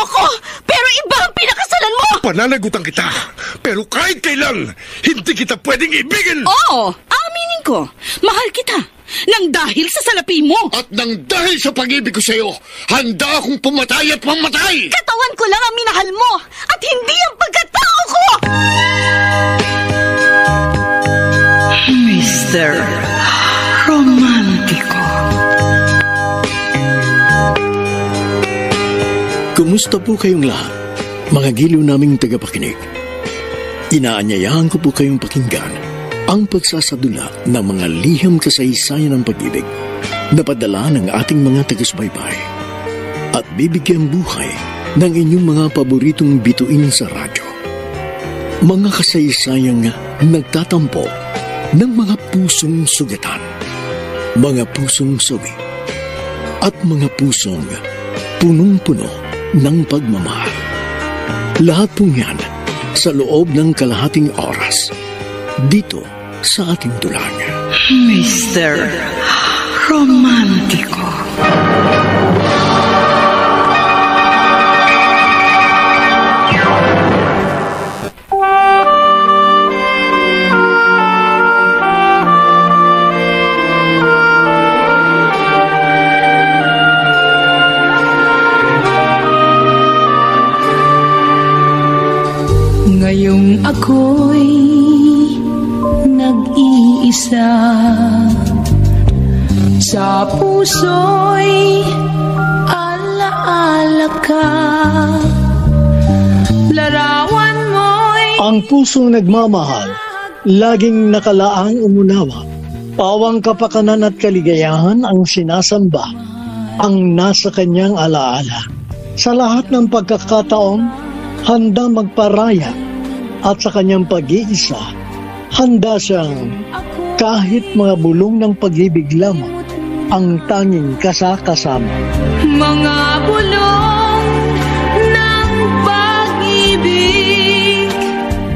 ko, pero iba ang pinakasalan mo! Pananagutan kita, pero kahit kailan, hindi kita pwedeng ibigin! Oo, aminin ko, mahal kita, nang dahil sa salapi mo! At nang dahil sa pag-ibig ko sa'yo, handa akong pumatay at mamatay! Katawan ko lang ang minahal mo, at hindi ang pagkatao ko! Mr. Romántico. Kumusta po kayong lahat, mga giliw naming tagapakinig? Inaanyayahan ko po kayong pakinggan ang pagsasadula ng mga liham kasaysayan ng pag-ibig na padala ng ating mga taga-subaybay at bibigyan buhay ng inyong mga paboritong bituin sa radyo. Mga kasaysayang nagtatampo ng mga pusong sugatan, mga pusong suwi, at mga pusong punong-puno ng pagmamahal. Lahat pong yan sa loob ng kalahating oras dito sa ating dulang. Mr. Romántico. Ngayong ako'y nag-iisa, sa puso'y alaala ka, larawan mo'y... Ang pusong nagmamahal, laging nakalaang umunawa. Pawang kapakanan at kaligayahan ang sinasamba, ang nasa kanyang alaala. Sa lahat ng pagkakataon, handang magparaya at sa kanyang pag-iisa, handa siyang kahit mga bulong ng pag-ibig lamang ang tanging kasakasama. Mga bulong ng pag-ibig.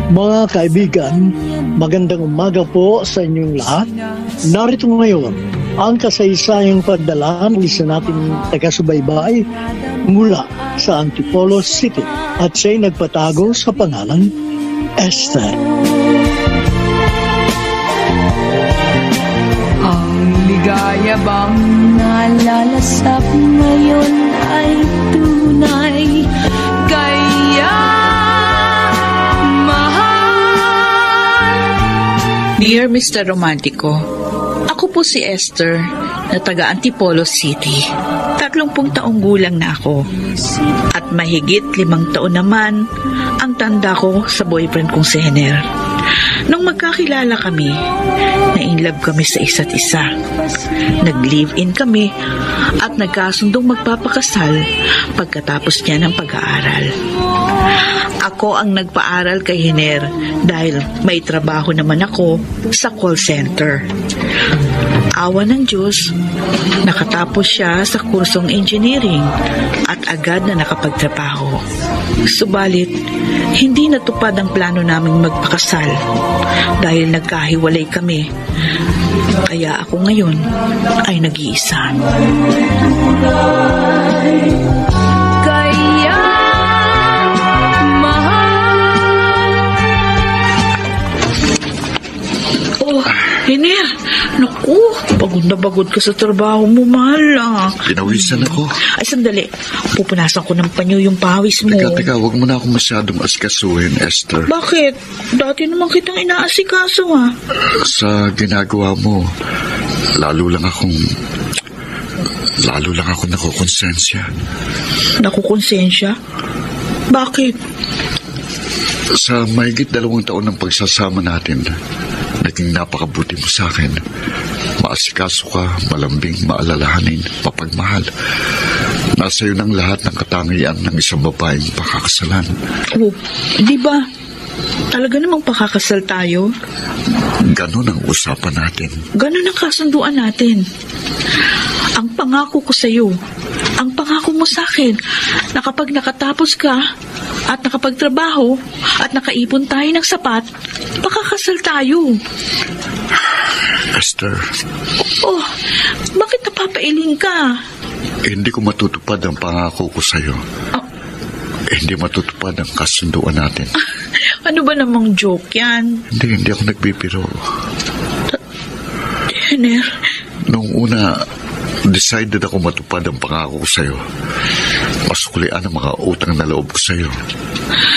Mga kaibigan, magandang umaga po sa inyong lahat. Narito ngayon ang kasaysayang pagdala ng isa nating taga-subaybay mula sa Antipolo City at siya'y nagpatago sa pangalan Esther. Ang ligaya bang nalalasap ngayon ay tunay, kaya mahal. Dear Mr. Romántico, ako po si Esther na taga Antipolo City. 30 taong gulang na ako. At mahigit 5 taon naman ang tanda ko sa boyfriend kong si Hener. Nung magkakilala kami, na-inlove kami sa isa't isa. Nag-live-in kami at nagkasundong magpapakasal pagkatapos niya ng pag-aaral. Ako ang nagpaaral kay Hener dahil may trabaho naman ako sa call center. Awa ng Diyos, nakatapos siya sa kursong engineering at agad na nakapagtrabaho. Subalit, hindi natupad ang plano naming magpakasal dahil nagkahiwalay kami. Kaya ako ngayon ay nag-iisa. Kaya mahal. Oh, Hener, naku, pagod na pagod ka sa trabaho mo, mahal. Pinawisan ako. Ay, sandali. Pupunasan ko ng panyo yung pawis mo. Teka, huwag mo na akong masyadong asikasuhin, Esther. Bakit? Dati naman kitang inaasikaso, ha? Sa ginagawa mo, lalo lang akong nakukonsensya. Nakukonsensya? Bakit? Sa mahigit 2 taon ng pagsasama natin, naging napakabuti mo sa akin. Maasikaso ka, malambing, maalalahanin, mapagmahal. Nasa iyo ng lahat ng katangian ng isang babaeng pakakasalan. Oh, di ba? Talaga namang pakakasal tayo? Ganon ang usapan natin. Ganon ang kasunduan natin. Ang pangako ko sa iyo, ang pangako mo sa akin, na kapag nakatapos ka at nakapagtrabaho at nakaipon tayo ng sapat, pakakasal tayo. Esther. Oh, bakit napapailing ka? Hindi ko matutupad ang pangako ko sa iyo. hindi matutupad ang kasunduan natin. Ano ba namang joke yan? Hindi ako nagbibiro. Henner, Noong una, decided ako matupad ang pangako ko sa'yo. Masukulian ang mga utang na loob ko sa'yo.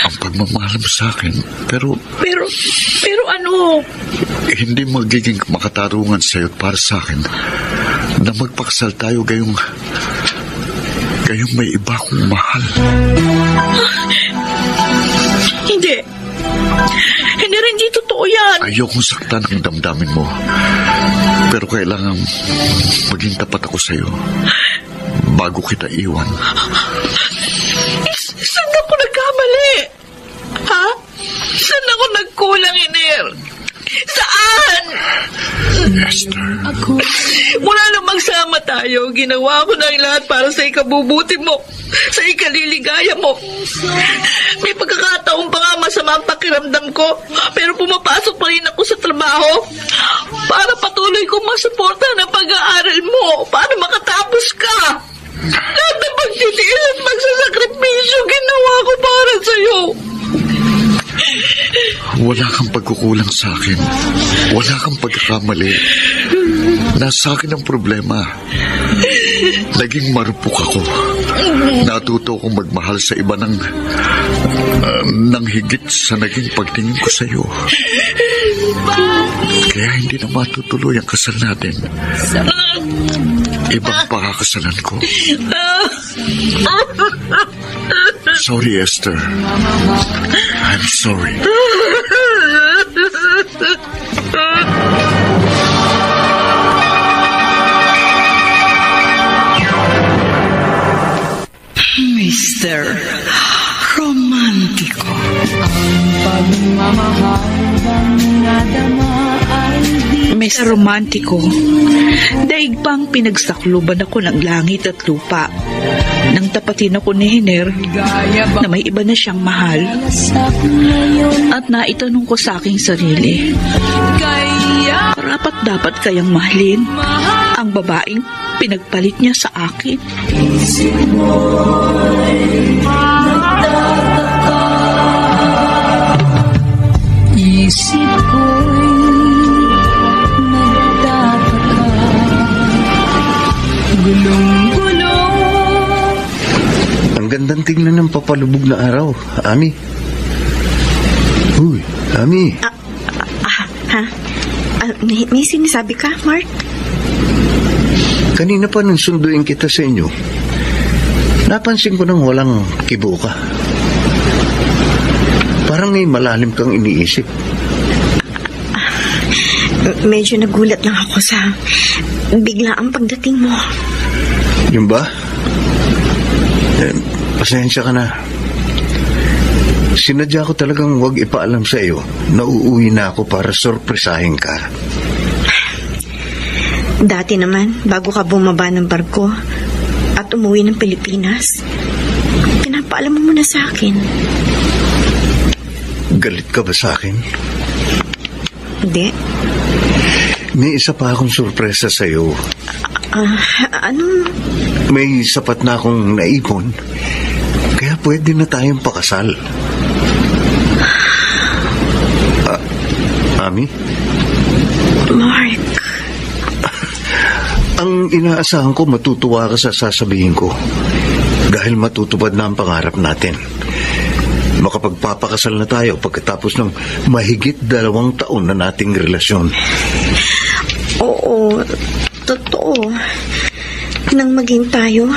Ang pagmamahal mo sa akin. Pero ano? hindi magiging makatarungan sa'yo at para sa akin na magpakasal tayo gayong may iba kong mahal. Hindi. Henner, hindi totoo yan. Ayokong saktan ang damdamin mo. Pero kailangan maging tapat ako sa'yo bago kita iwan. Saan ako nagkamali? Ha? Saan ako nagkulang, Henner? Saan? Esther. Mula nang magsama tayo, ginawa ko na ang lahat para sa ikabubuti mo, sa ikaliligaya mo. May pagkakataon pa nga masama ang pakiramdam ko, pero pumapasok pa rin ako sa trabaho para patuloy kong masuportahan ang pag-aaral mo, para makatapos ka. Lahat ng pagtitiis at magsasakripisyo ginawa ko para sa'yo. Wala kang pagkukulang sa akin. Wala kang pagkakamali. Nasa akin ang problema. Naging marupok ako. Natuto akong magmahal sa iba ng higit sa naging pagtingin ko sa iyo. Kaya hindi na matutuloy ang kasal natin. Ibang pakakasalan ko. Sorry, Esther. I'm sorry. Mr. Romantiko. Mr. Romantiko, daig pang pinagsakluban ako ng langit at lupa nang tapatin ako ni Henner na may iba na siyang mahal at naitanong ko sa aking sarili, dapat kayang mahalin ang babaeng pinagpalit niya sa akin. Isip ko'y nagtataka, gulong-gulong. Ang gandang tingnan ng papalubog na araw, Ami. Uy, Ami. May sinasabi ka, Mark? Kanina pa nang sunduin kita sa inyo, napansin ko nang walang kibo ka. Parang may malalim kang iniisip. Medyo nagulat lang ako sa biglaang pagdating mo. Yun ba? Pasensya ka na. Sinadya ko talagang huwag ipaalam sa iyo na uuwi na ako para sorpresahin ka. Dati naman, bago ka bumaba ng barko at umuwi ng Pilipinas, pinapaalam mo muna sa akin. Galit ka ba sa akin? Hindi. May isa pa akong sorpresa sa iyo. Anong... May sapat na akong naipon, kaya pwede na tayong pakasal. Ami? Mark. Ang inaasahan ko, matutuwa ka sa sasabihin ko dahil matutupad na ang pangarap natin. Makapagpapakasal na tayo pagkatapos ng mahigit 2 taon na nating relasyon. Oo, totoo. Nang maging tayo,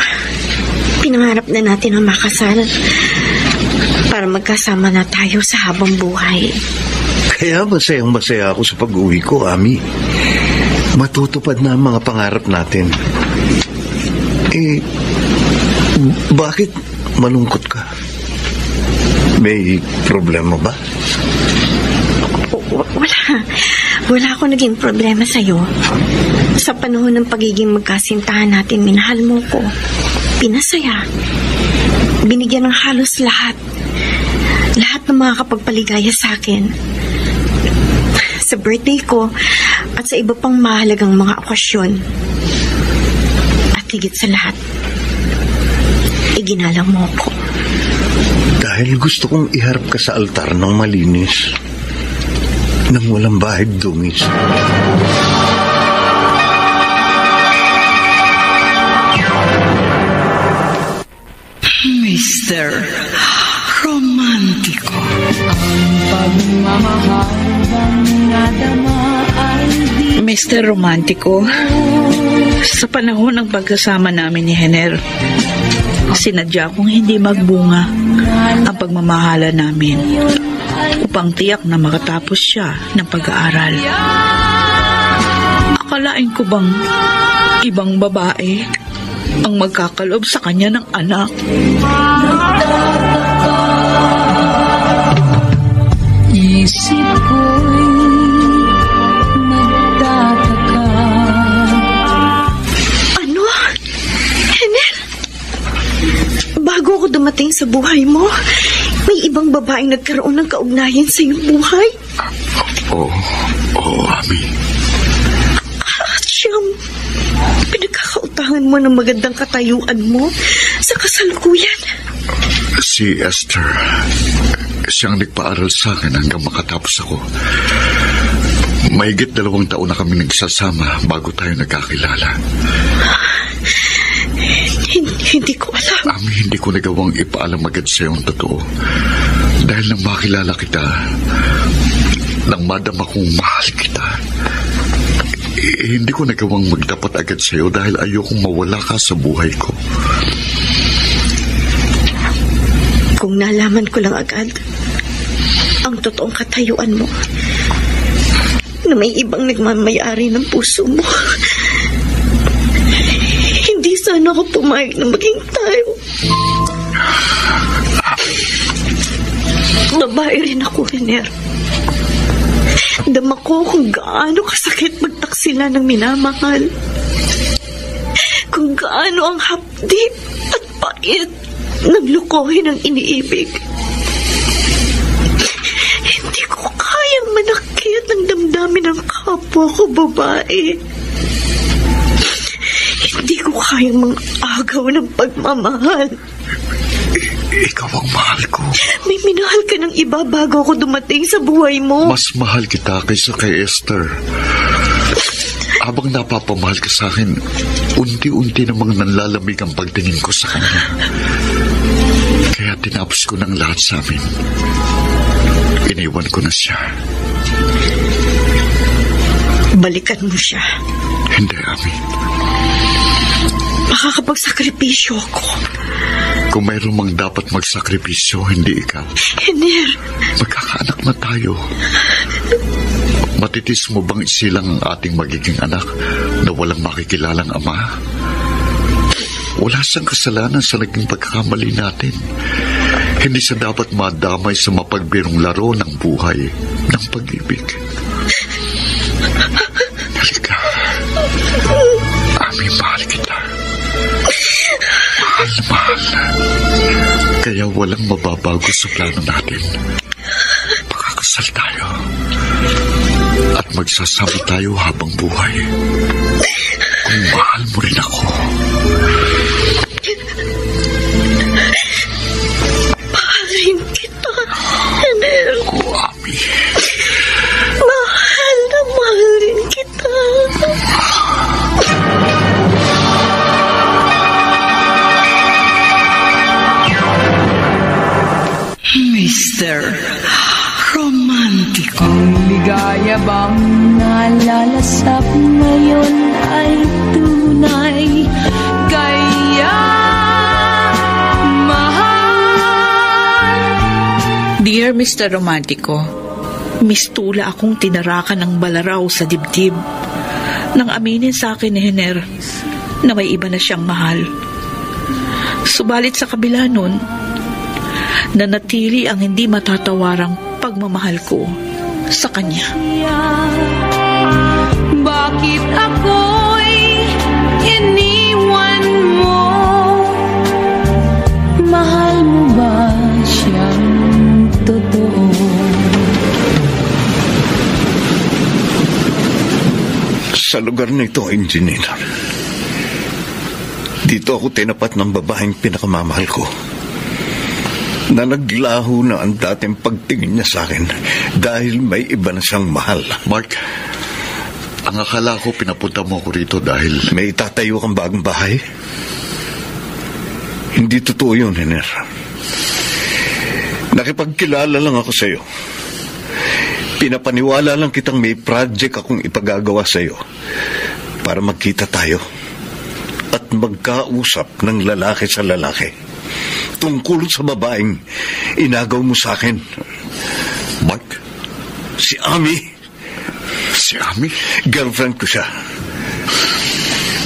pinangarap na natin ang makasal para magkasama na tayo sa habang buhay. Kaya masayang-masaya ako sa pag-uwi ko, Ami. Matutupad na ang mga pangarap natin. Bakit malungkot ka? May problema ba? Wala akong naging problema sa'yo. Sa panahon ng pagiging magkasintahan natin, minahal mo ko. Pinasaya. Binigyan ng halos lahat. Lahat ng mga kapagpaligaya sa akin. Sa birthday ko at sa iba pang mahalagang mga okasyon. At higit sa lahat, iginalang mo ko. Dahil gusto kong iharap ka sa altar ng malinis, nang walang bahid dungis. Mr. Romántico. Mr. Romántico, sa panahon ng pagkasama namin ni Hener, sinadya kong hindi magbunga ang pagmamahala namin upang tiyak na makatapos siya ng pag-aaral. Akalain ko bang ibang babae ang magkakaloob sa kanya ng anak? Isip ko'y nagtataka. Ano? Hener? Bago ako dumating sa buhay mo, may ibang babaeng nagkaroon ng kaugnayan sa iyong buhay? Oo, Ami. At siyang pinagkakautangan mo ng magandang katayuan mo sa kasalukuyan. Si Esther, siyang nagpaaral sa akin hanggang makatapos ako. Mahigit 2 taon na kami nagsasama bago tayo nagkakilala. Hindi ko alam. Ami, hindi ko nagawang ipaalam agad sa iyong totoo. Dahil nang makilala kita, nang madama kong mahal kita, hindi ko nagawang magdapat agad sa iyo dahil ayokong mawala ka sa buhay ko. Kung nalaman ko lang agad ang totoong katayuan mo, na may ibang nagmamayari ng puso mo, hindi sana ako pumayag na maging tayo. Babae rin ako, Hener. Dama ko kung gaano kasakit magtaksila ng minamahal. Kung gaano ang hapdi at pait ng lukohin ng iniibig. Hindi ko kayang manakit ang damdamin ng kapwa ko babae. Hindi ko kayang mang-agaw ng pagmamahal. Ikaw ang mahal ko. May minahal ka ng iba bago ako dumating sa buhay mo. Mas mahal kita kaysa kay Esther. Habang napapamahal ka sa akin, unti-unti namang nanlalamig ang pagtingin ko sa kanya. Kaya tinapos ko ng lahat sa amin. Iniwan ko na siya. Balikan mo siya. Hindi, Ami. Makakapagsakripisyo ako. Kung mayroon mang dapat magsakripisyo, hindi ikaw. Hener. Magkakaanak na tayo. Matitis mo bang isilang ang ating magiging anak na walang makikilalang ama? Wala siyang kasalanan sa naging pagkakamali natin. Hindi siya dapat madamay sa mapagbirong laro ng buhay, ng pag-ibig. Halika. Ami, mahal kita. Mahal na mahal. Kaya walang mababago sa plano natin. Pakakasal tayo. At magsasama tayo habang buhay. Kung mahal mo rin ako. Mahal rin kita, Hener. Ami. Mahal na mahal rin kita. Mr. Romántico. Ligaya bang nalalasap ngayon ay tunay, kaya mahal. Dear Mr. Romántico, mistula akong tinarakan ng balaraw sa dibdib nang aminin sa akin ni Hener na may iba na siyang mahal. Subalit sa kabila nun, nanatili ang hindi matatawarang pagmamahal ko sa kanya. Bakit ako'y iniwan mo? Mahal mo ba siyang totoo? Sa lugar na ito, Engineer, dito ako tinapat ng babaeng pinakamamahal ko. na naglaho na ang dating pagtingin niya sa akin dahil may iba na siyang mahal. Mark, ang akala ko pinapunta mo ako rito dahil... May itatayo kang bagong bahay? Hindi totoo yun, Henner. Nakipagkilala lang ako sa iyo. Pinapaniwala lang kitang may project akong ipagagawa sa iyo para magkita tayo at magkausap ng lalaki sa lalaki tungkol sa babaeng inagaw mo sa akin. Mark? Si Ami. Si Ami? Girlfriend ko siya.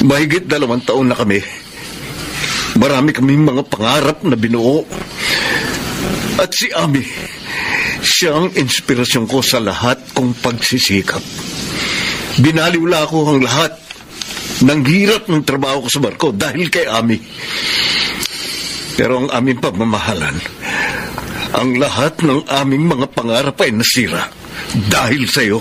Mahigit 2 taon na kami. Marami kaming mga pangarap na binuo. At si Ami, siya ang inspirasyon ko sa lahat kong pagsisikap. Binaliwala ko ang lahat ng hirap ng trabaho ko sa barko dahil kay Ami. Pero ang aming pagmamahalan, ang lahat ng aming mga pangarap ay nasira dahil sa iyo.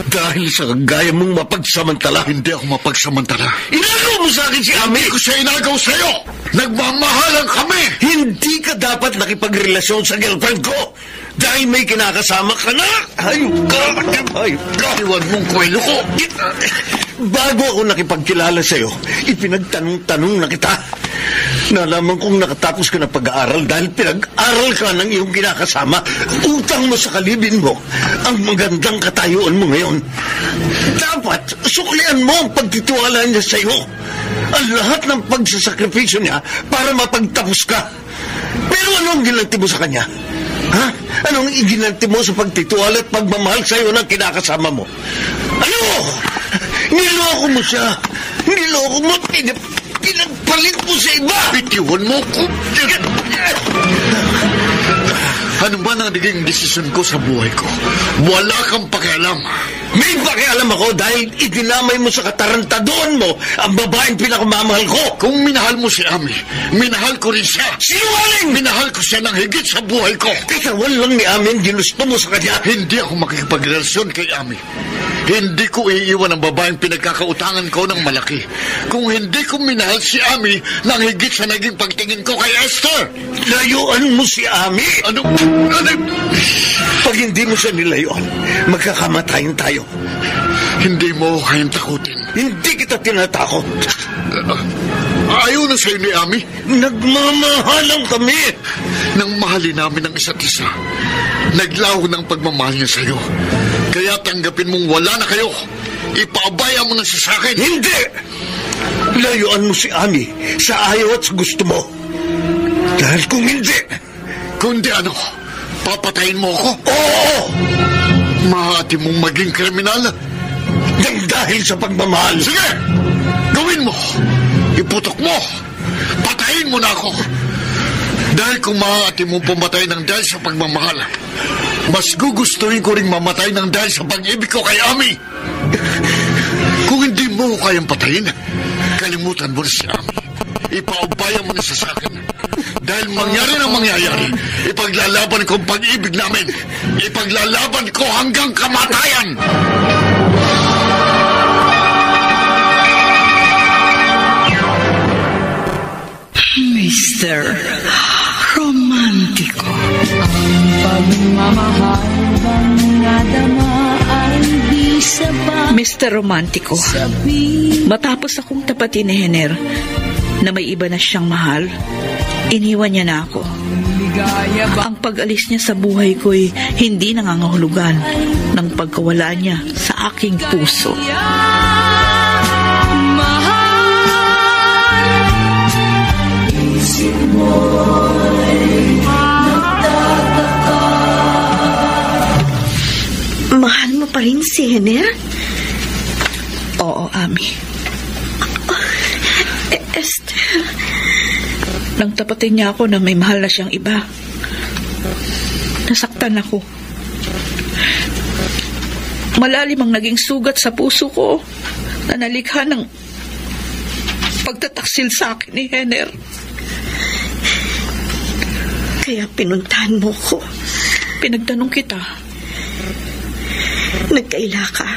Dahil sa kagaya mong mapagsamantala. Hindi ako mapagsamantala. Inagaw mo sa akin si Ami! Hindi ko siya inagaw sa'yo! Nagmamahalan kami! Hindi ka dapat nakipagrelasyon sa girlfriend ko dahil may kinakasama ka na! Hayop ka! Hayop ka! Iwan mong kwelo ko! Bago ako nakipagkilala sa'yo, ipinagtanong-tanong na kita. Nalaman kong nakatapos ka na pag-aaral dahil pinag-aral ka ng iyong kinakasama. Utang mo sa kalibin mo ang magandang katayuan mo ngayon. Dapat suklian mo ang pagtitiwala niya sa'yo. Ang lahat ng pagsasakripisyo niya para mapagtapos ka. Pero ano ang ginanti mo sa kanya? Ha? Anong iginanti mo sa pagtitiwala at pagmamahal sa'yo ng kinakasama mo? Ano? Niloko mo siya. Niloko mo. Pinagpalit mo sa iba. Bitiwan mo ko. Ano ba nang naging desisyon ko sa buhay ko? Wala kang pakialam. May pakialam ako dahil idinamay mo sa katarantaduan mo ang babaeng pinakamamahal ko. Kung minahal mo si Ami, minahal ko rin siya. Sinungaling! Minahal ko siya ng higit sa buhay ko. Katawan lang ni Ami ang ginusto mo sa kanya. Hindi ako makikipagrelasyon kay Ami. Hindi ko iiwan ang babaeng pinagkakautangan ko ng malaki. Kung hindi ko minahal si Ami nang higit sa naging pagtingin ko kay Esther. Layuan mo si Ami. Ano? Pag hindi mo siya nilayuan, magkakamatayin tayo. Hindi mo kayang takutin. Hindi kita tinatakot. Ayaw na sa'yo ni Ami. Nagmamahalan kami. Nang mahalin namin ang isa't isa, naglaho ng pagmamahal niya sa'yo. Kaya tanggapin mong wala na kayo. Ipaabaya mo na siya sa akin. Hindi! Layuan mo si Ami sa ayaw at sa gusto mo. Dahil kung hindi... Kundi ano? Papatayin mo ako? Oo! Mahati mong maging kriminal? Dahil sa pagmamahal. Sige! Gawin mo! Iputok mo! Patayin mo na ako! Dahil kung mahati mong pumatay ng dahil sa pagmamahal, mas gugustuhin ko ring mamatay ng dahil sa pag-ibig ko kay Ami. Kung hindi mo kayang patayin, kalimutan mo na si Ami. Ipaubaya mo na siya sa akin. Dahil mangyari na mangyayari, ipaglalaban ko ang pag-ibig namin. Ipaglalaban ko hanggang kamatayan. Mr. Romantiko. Ang pagmamahal bang nadama ay di sapat. Mr. Romantiko, matapos akong tapatin ni Henner na may iba na siyang mahal, iniwan niya na ako. Ang pag-alis niya sa buhay ko'y hindi nangangahulugan ng pagkawala niya sa aking puso. Mahal mo pa rin si Henner? Oo, Ami. Esther. Nang tapatin niya ako na may mahal na siyang iba, nasaktan ako. Malalim ang naging sugat sa puso ko na nalikha ng pagtataksil sa akin ni Henner. Kaya pinuntahan mo ko. Pinagtanong kita. Nagkaila ka.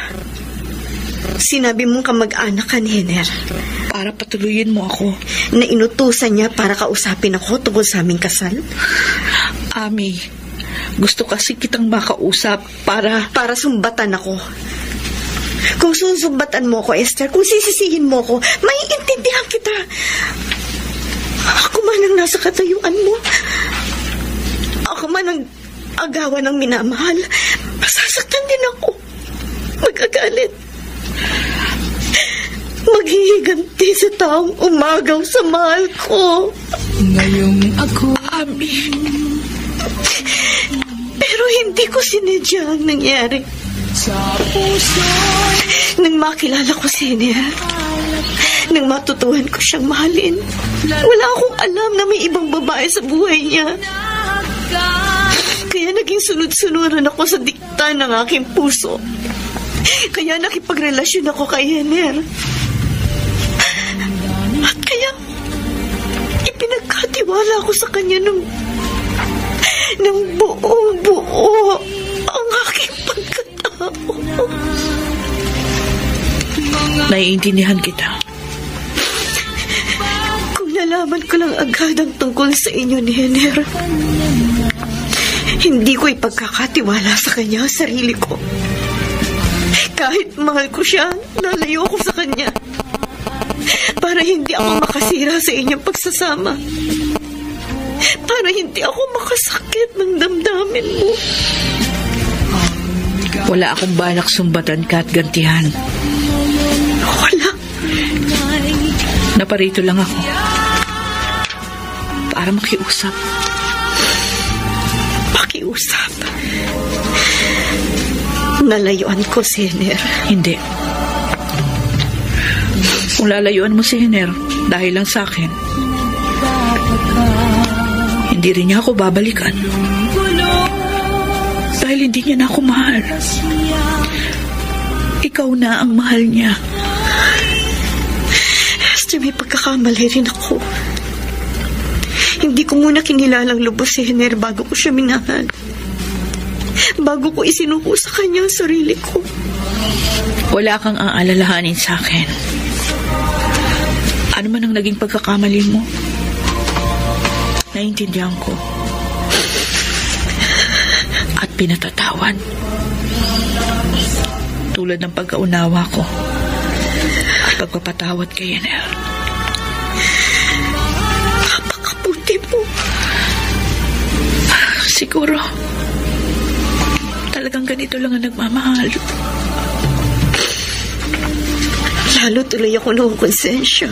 Sinabi mong kamag-anak ka ni Henner. para patuluyin mo ako. Na inutusan niya para kausapin ako tungkol sa aming kasal? Ami, gusto kasi kitang makausap para... Para sumbatan ako. Kung susumbatan mo ako, Esther, kung sisisihin mo ako, maiintindihan kita. Ako man ang nasa katayuan mo. Ako man ang agawan ng minamahal. Masasaktan din ako. Magagalit. Maghihiganti sa taong umagaw sa mahal ko. Ngayong ako, Ami, pero hindi ko sinadya ang nangyari. sa puso, Nang makilala ko si Iner, nang matutuhan ko siyang mahalin, wala akong alam na may ibang babae sa buhay niya. Kaya naging sunod-sunuran ako sa dikta ng aking puso. Kaya nakipagrelasyon ako kay Iner. At kaya ipinagkatiwala ko sa kanya ng buong-buo ang aking pagkatao. naiintindihan kita. Kung nalaman ko lang agad ang tungkol sa inyo ni Iner, hindi ko ipagkakatiwala sa kanya ang sarili ko. Kahit mahal ko siya, nalayo ko sa kanya para hindi ako makasira sa inyong pagsasama. Para hindi ako makasakit ng damdamin mo. Wala akong balak sumbatan ka at gantihan. Wala. Naparito lang ako para makiusap. Pakiusap. Nalayuan ko si Iner. Hindi. Kung lalayuan mo si Iner dahil lang sa akin, hindi rin niya ako babalikan. Dahil hindi niya na ako mahal. Ikaw na ang mahal niya. Esther, may pagkakamali rin ako. Hindi ko muna kinilalang lubos si Iner bago ko siya minahal. Bago ko isinuko sa kanya ang sarili ko. Wala kang aalalahanin sa akin. Ano man ang naging pagkakamali mo, naiintindihan ko. At pinatatawan. Tulad ng pagkaunawa ko at pagpapatawad kay Iner. Napakabuti mo. Siguro, talagang ganito lang ang nagmamahal. Lalo tuloy ako ng konsensya.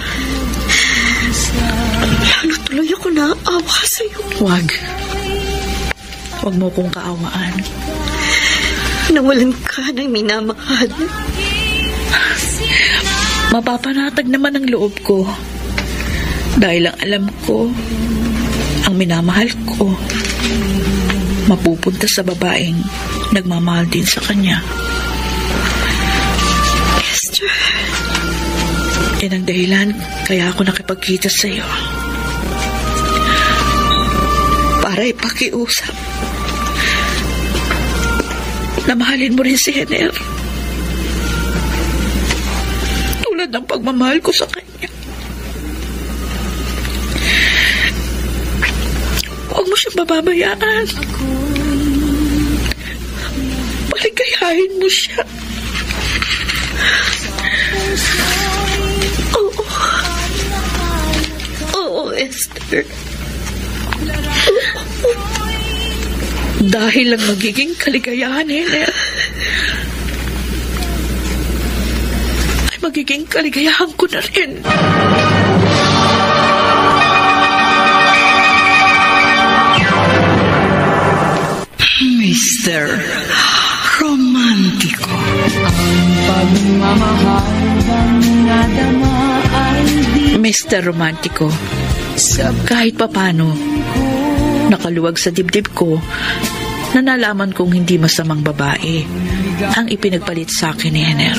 Lalo tuloy ako naaawa sa'yo. Huwag mo kong kaawaan. Nawalan ka ng minamahal. Mapapanatag naman ang loob ko. Dahil ang alam ko, ang minamahal ko, mapupunta sa babaeng nagmamahal din sa kanya. Esther. Yan ang dahilan kaya ako nakipagkita sa iyo. Para ipakiusap na mahalin mo rin si Iner. Tulad ng pagmamahal ko sa kanya. Huwag mo siyang bababayaan. Paligayahin mo siya. Oo, Esther. Dahil ang magiging kaligayahan ni Iner ay magiging kaligayahan ko na rin. Mr. Romantiko. ang pagmamahal bang nadama ay di Mr. Romantiko, sa kahit papano, nakaluwag sa dibdib ko na nalaman kong hindi masamang babae ang ipinagpalit sa akin ni Iner.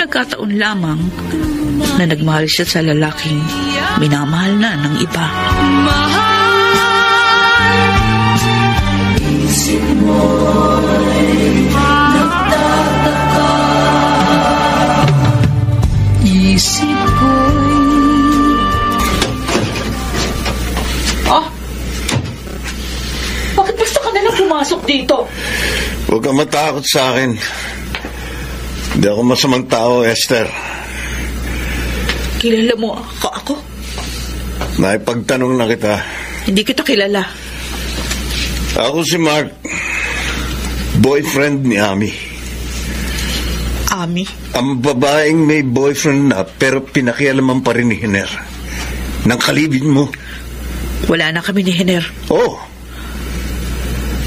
Nagkataon lamang na nagmahal siya sa lalaking minamahal na ng iba. isip mo'y nagtataka. Isip ako'y Ah! Bakit basta ka nalang pumasok dito? Huwag kang matakot sa akin. Hindi ako masamang tao, Esther. Kilala mo ako? Naipagtanong na kita. Hindi kita kilala. Ako si Mark, boyfriend ni Ami. Ami? Ang babaeng may boyfriend na pero pinakialaman pa rin ni Hiner. Nang kalibin mo. Wala na kami ni Hiner. Oh.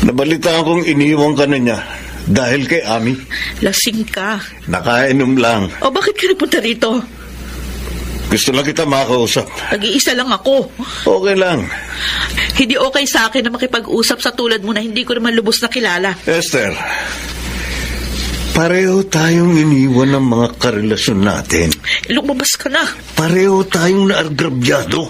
Nabalitaan kong iniwan ka na niya dahil kay Ami. Lasing ka. Nakainom lang. O bakit ka napunta rito? Gusto lang kita makausap. Nag-iisa lang ako. Okay lang. Hindi okay sa akin na makipag-usap sa tulad mo na hindi ko naman lubos na kilala. Esther, pareho tayong iniwan ng mga karelasyon natin. Lumabas ka na. Pareho tayong naagrabyado.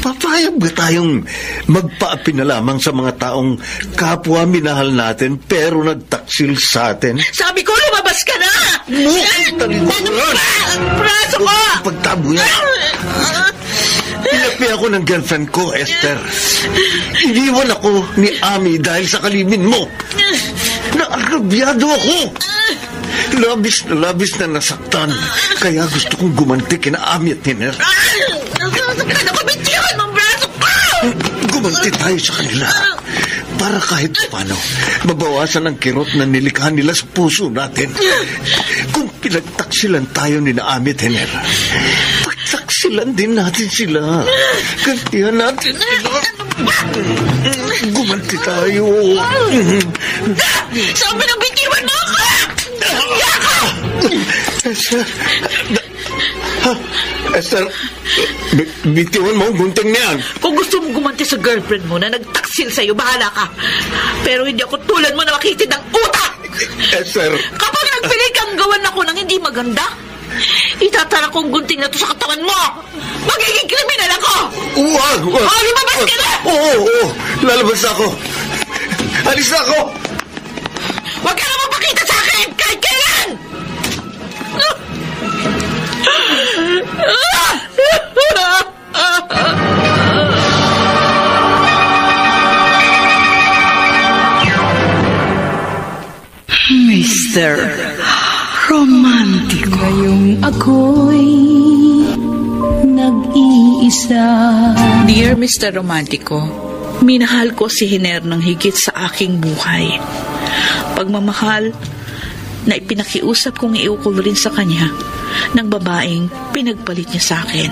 Papayag ba tayong magpaapi na lamang sa mga taong kapwa minahal natin pero nagtaksil sa atin? Sabi ko, lumabas ka na! Braso ko! Pagtabo yan. Pinapi ako ng girlfriend ko, Esther. Iniwan ako ni Ami dahil sa kalibin mo. Naagrabyado ako. Labis na nasaktan. Kaya gusto kong gumanti kina Ami at Hiner. Nakabitiwan mong braso ko! Gumanti tayo sa kanila. Para kahit paano, mabawasan ang kirot na nilikha nila sa puso natin. Kung pinagtaksilan tayo ni Ami at Hiner, pagtaksilan din natin sila. Gantihan natin sila. Gumanti tayo. Sabi ng bitiwan mo ako! Esther, bitiwan mo ang gunting na yan. Kung gusto mong gumanti sa girlfriend mo na nagtaksil sa'yo, bahala ka. Pero hindi ako tulad mo na makitid ng utak! Esther! Kapag nagpili kang gawan ako ng hindi maganda, itatara ko ang gunting na to sa katawan mo! Magiging kriminal ako! Huwag! Oh, lumabas ka na! Oo, lalabas ako. Alis na ako! Huwag ka na mapakita sa akin! Kahit kailan! Mr. Romántico. ngayong ako'y nag-iisa. Dear Mr. Romántico, minahal ko si Hiner ng higit sa aking buhay. Pagmamahal na ipinakiusap kong iukol rin sa kanya ng babaeng pinagpalit niya sa akin.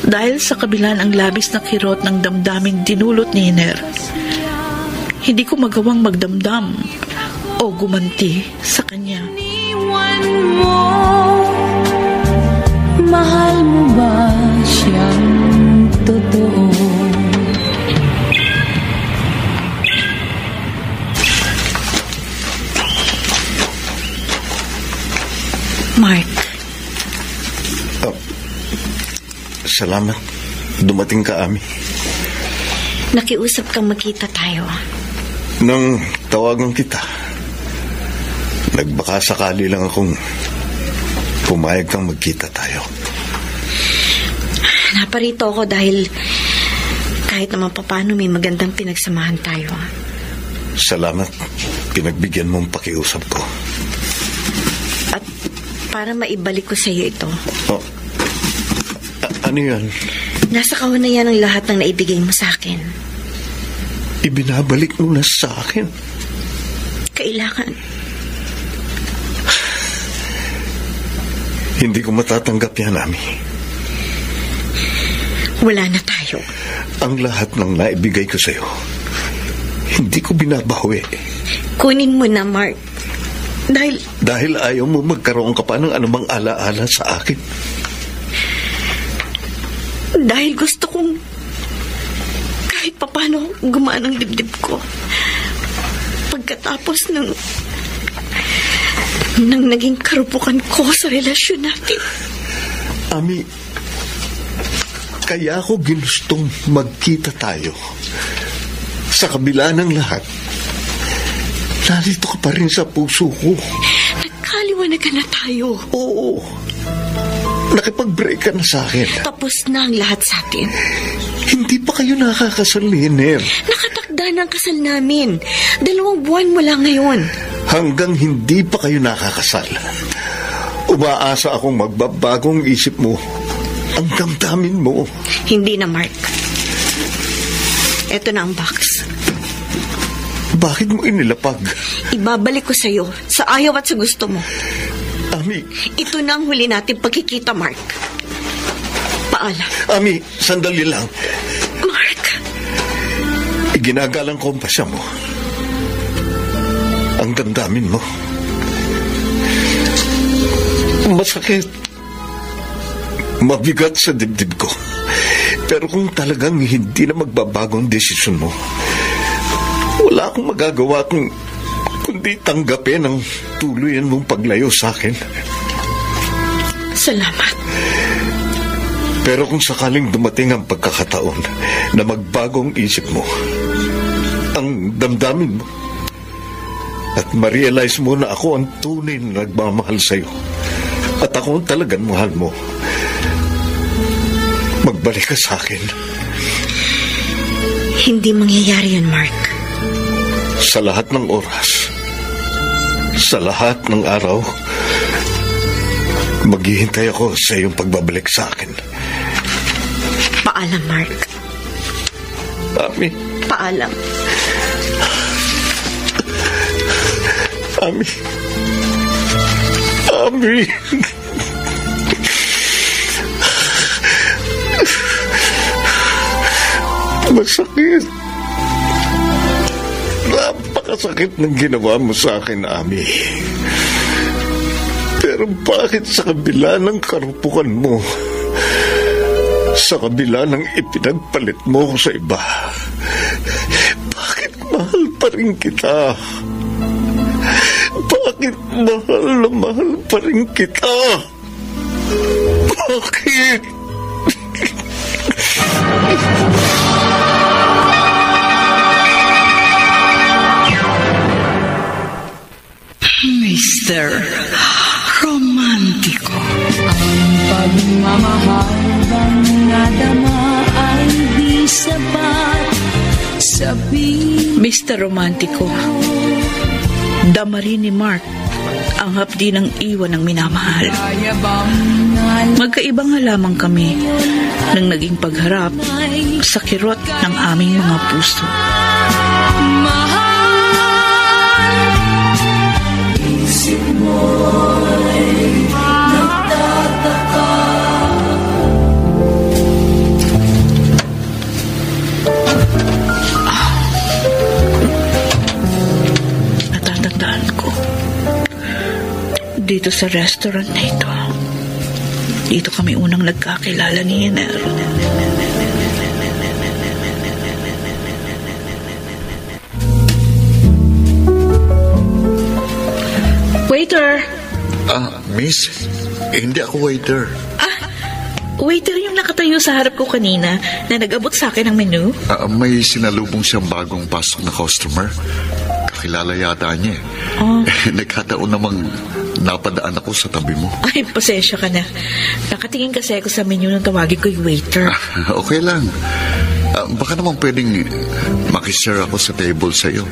Dahil sa kabilan ang labis na kirot ng damdaming dinulot ni Hiner, hindi ko magawang magdamdam o gumanti sa kanya. Iwan mo, mahal mo ba siyang totoo? Mark, Salamat. Dumating ka, Ami. nakiusap kang magkita tayo. Nang tawagan kita, nagbaka sakali lang akong pumayag kang magkita tayo. Naparito ako dahil kahit naman paano may magandang pinagsamahan tayo. Salamat. Pinagbigyan mong pakiusap ko. At para maibalik ko sa iyo ito, Oh, ano yan? nasa kahon na yan ang lahat ng naibigay mo sa akin. Ibinabalik mo na sa akin. Kailangan. Hindi ko matatanggap yan, Ami. Wala na tayo. Ang lahat ng naibigay ko sa'yo, hindi ko binabawi. Kunin mo na, Mark. Dahil ayaw mo magkaroon ka pa ng anumang alaala sa akin. Dahil gusto kong kahit papano gumaan ang dibdib ko. Pagkatapos ng naging karupukan ko sa relasyon natin. Ami, kaya ako ginustong magkita tayo. Sa kabila ng lahat, narito ka pa rin sa puso ko. Nagkaliwanagan na tayo. Oo, nakipag-break ka na sa akin. Tapos na ang lahat sa atin. Hindi pa kayo nakakasal ni Hiner. Nakatakda na ang kasal namin. 2 buwan mo lang ngayon. Hanggang hindi pa kayo nakakasal, umaasa akong magbabagong isip mo. Ang damdamin mo. Hindi na, Mark. Ito na ang box. Bakit mo inilapag? Ibabalik ko sa'yo sa ayaw at sa gusto mo. Ami. Ito na ang huli natin pagkikita, Mark. Paalam. Ami, sandali lang. Mark. Iginagalang ko ang pasya mo. Ang damdamin mo. Masakit. Mabigat sa dibdib ko. Pero kung talagang hindi na magbabago ang desisyon mo, wala akong magagawa kundi tanggapin ang tuluyan mong paglayo sa akin. Salamat. Pero kung sakaling dumating ang pagkakataon na magbago ang isip mo, ang damdamin mo, at ma-realize mo na ako ang tunay na nagmamahal sa'yo, at ako ang talagang mahal mo, magbalik ka sa akin. Hindi mangyayari yun, Mark. Sa lahat ng oras, sa lahat ng araw, maghihintay ako sa iyong pagbabalik sa akin. Paalam, Mark. Ami. Paalam. Ami. Ami. Masakit. Napakasakit ng ginawa mo sa akin, Ami. Pero bakit sa kabila ng karupukan mo, sa kabila ng ipinagpalit mo ko sa iba, bakit mahal pa rin kita? Bakit mahal na mahal pa rin kita? Bakit? Mr. Romántico. Ang pagmamahal bang nadama ay di sapat sabihin. Mr. Romántico, dama rin ni Mark ang hapdi ng iwan ng minamahal. Magkaiba nga lamang kami nang naging pagharap sa kirot ng aming mga puso. Isip mo'y nagtataka. Natatandaan ko, dito sa restaurant na ito, dito kami unang nagkakilala ni Hiner. Waiter! Miss, hindi ako waiter. Waiter yung nakatayo sa harap ko kanina na nag-abot sa akin ng menu. May sinalubong siyang bagong pasok na customer. Kakilala yata niya eh. Nagkataon namang napadaan ako sa tabi mo. Ay, pasensya ka na. Nakatingin kasi ako sa menu nang tawagin ko yung waiter. Okay lang. Baka naman pwedeng makishare ako sa table sa'yo.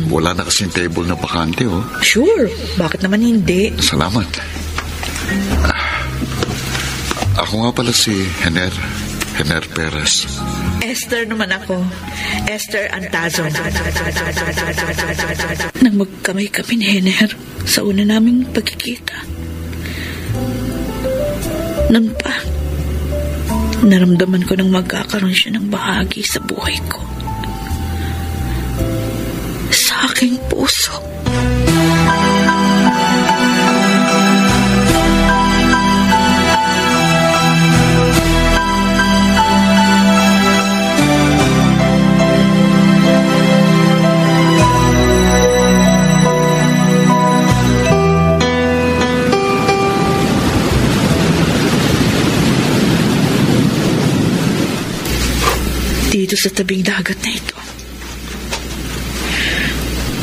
Wala na kasing table na bakante, oh. Sure. Bakit naman hindi? Salamat. Ako nga pala si Hiner Perez. Esther naman ako. Esther Antazon. Nang magkamay kami ni Hiner sa una naming pagkikita. Noon pa, naramdaman ko nang magkakaroon siya ng bahagi sa buhay ko. Sa aking puso. Dito sa tabing dagat na ito.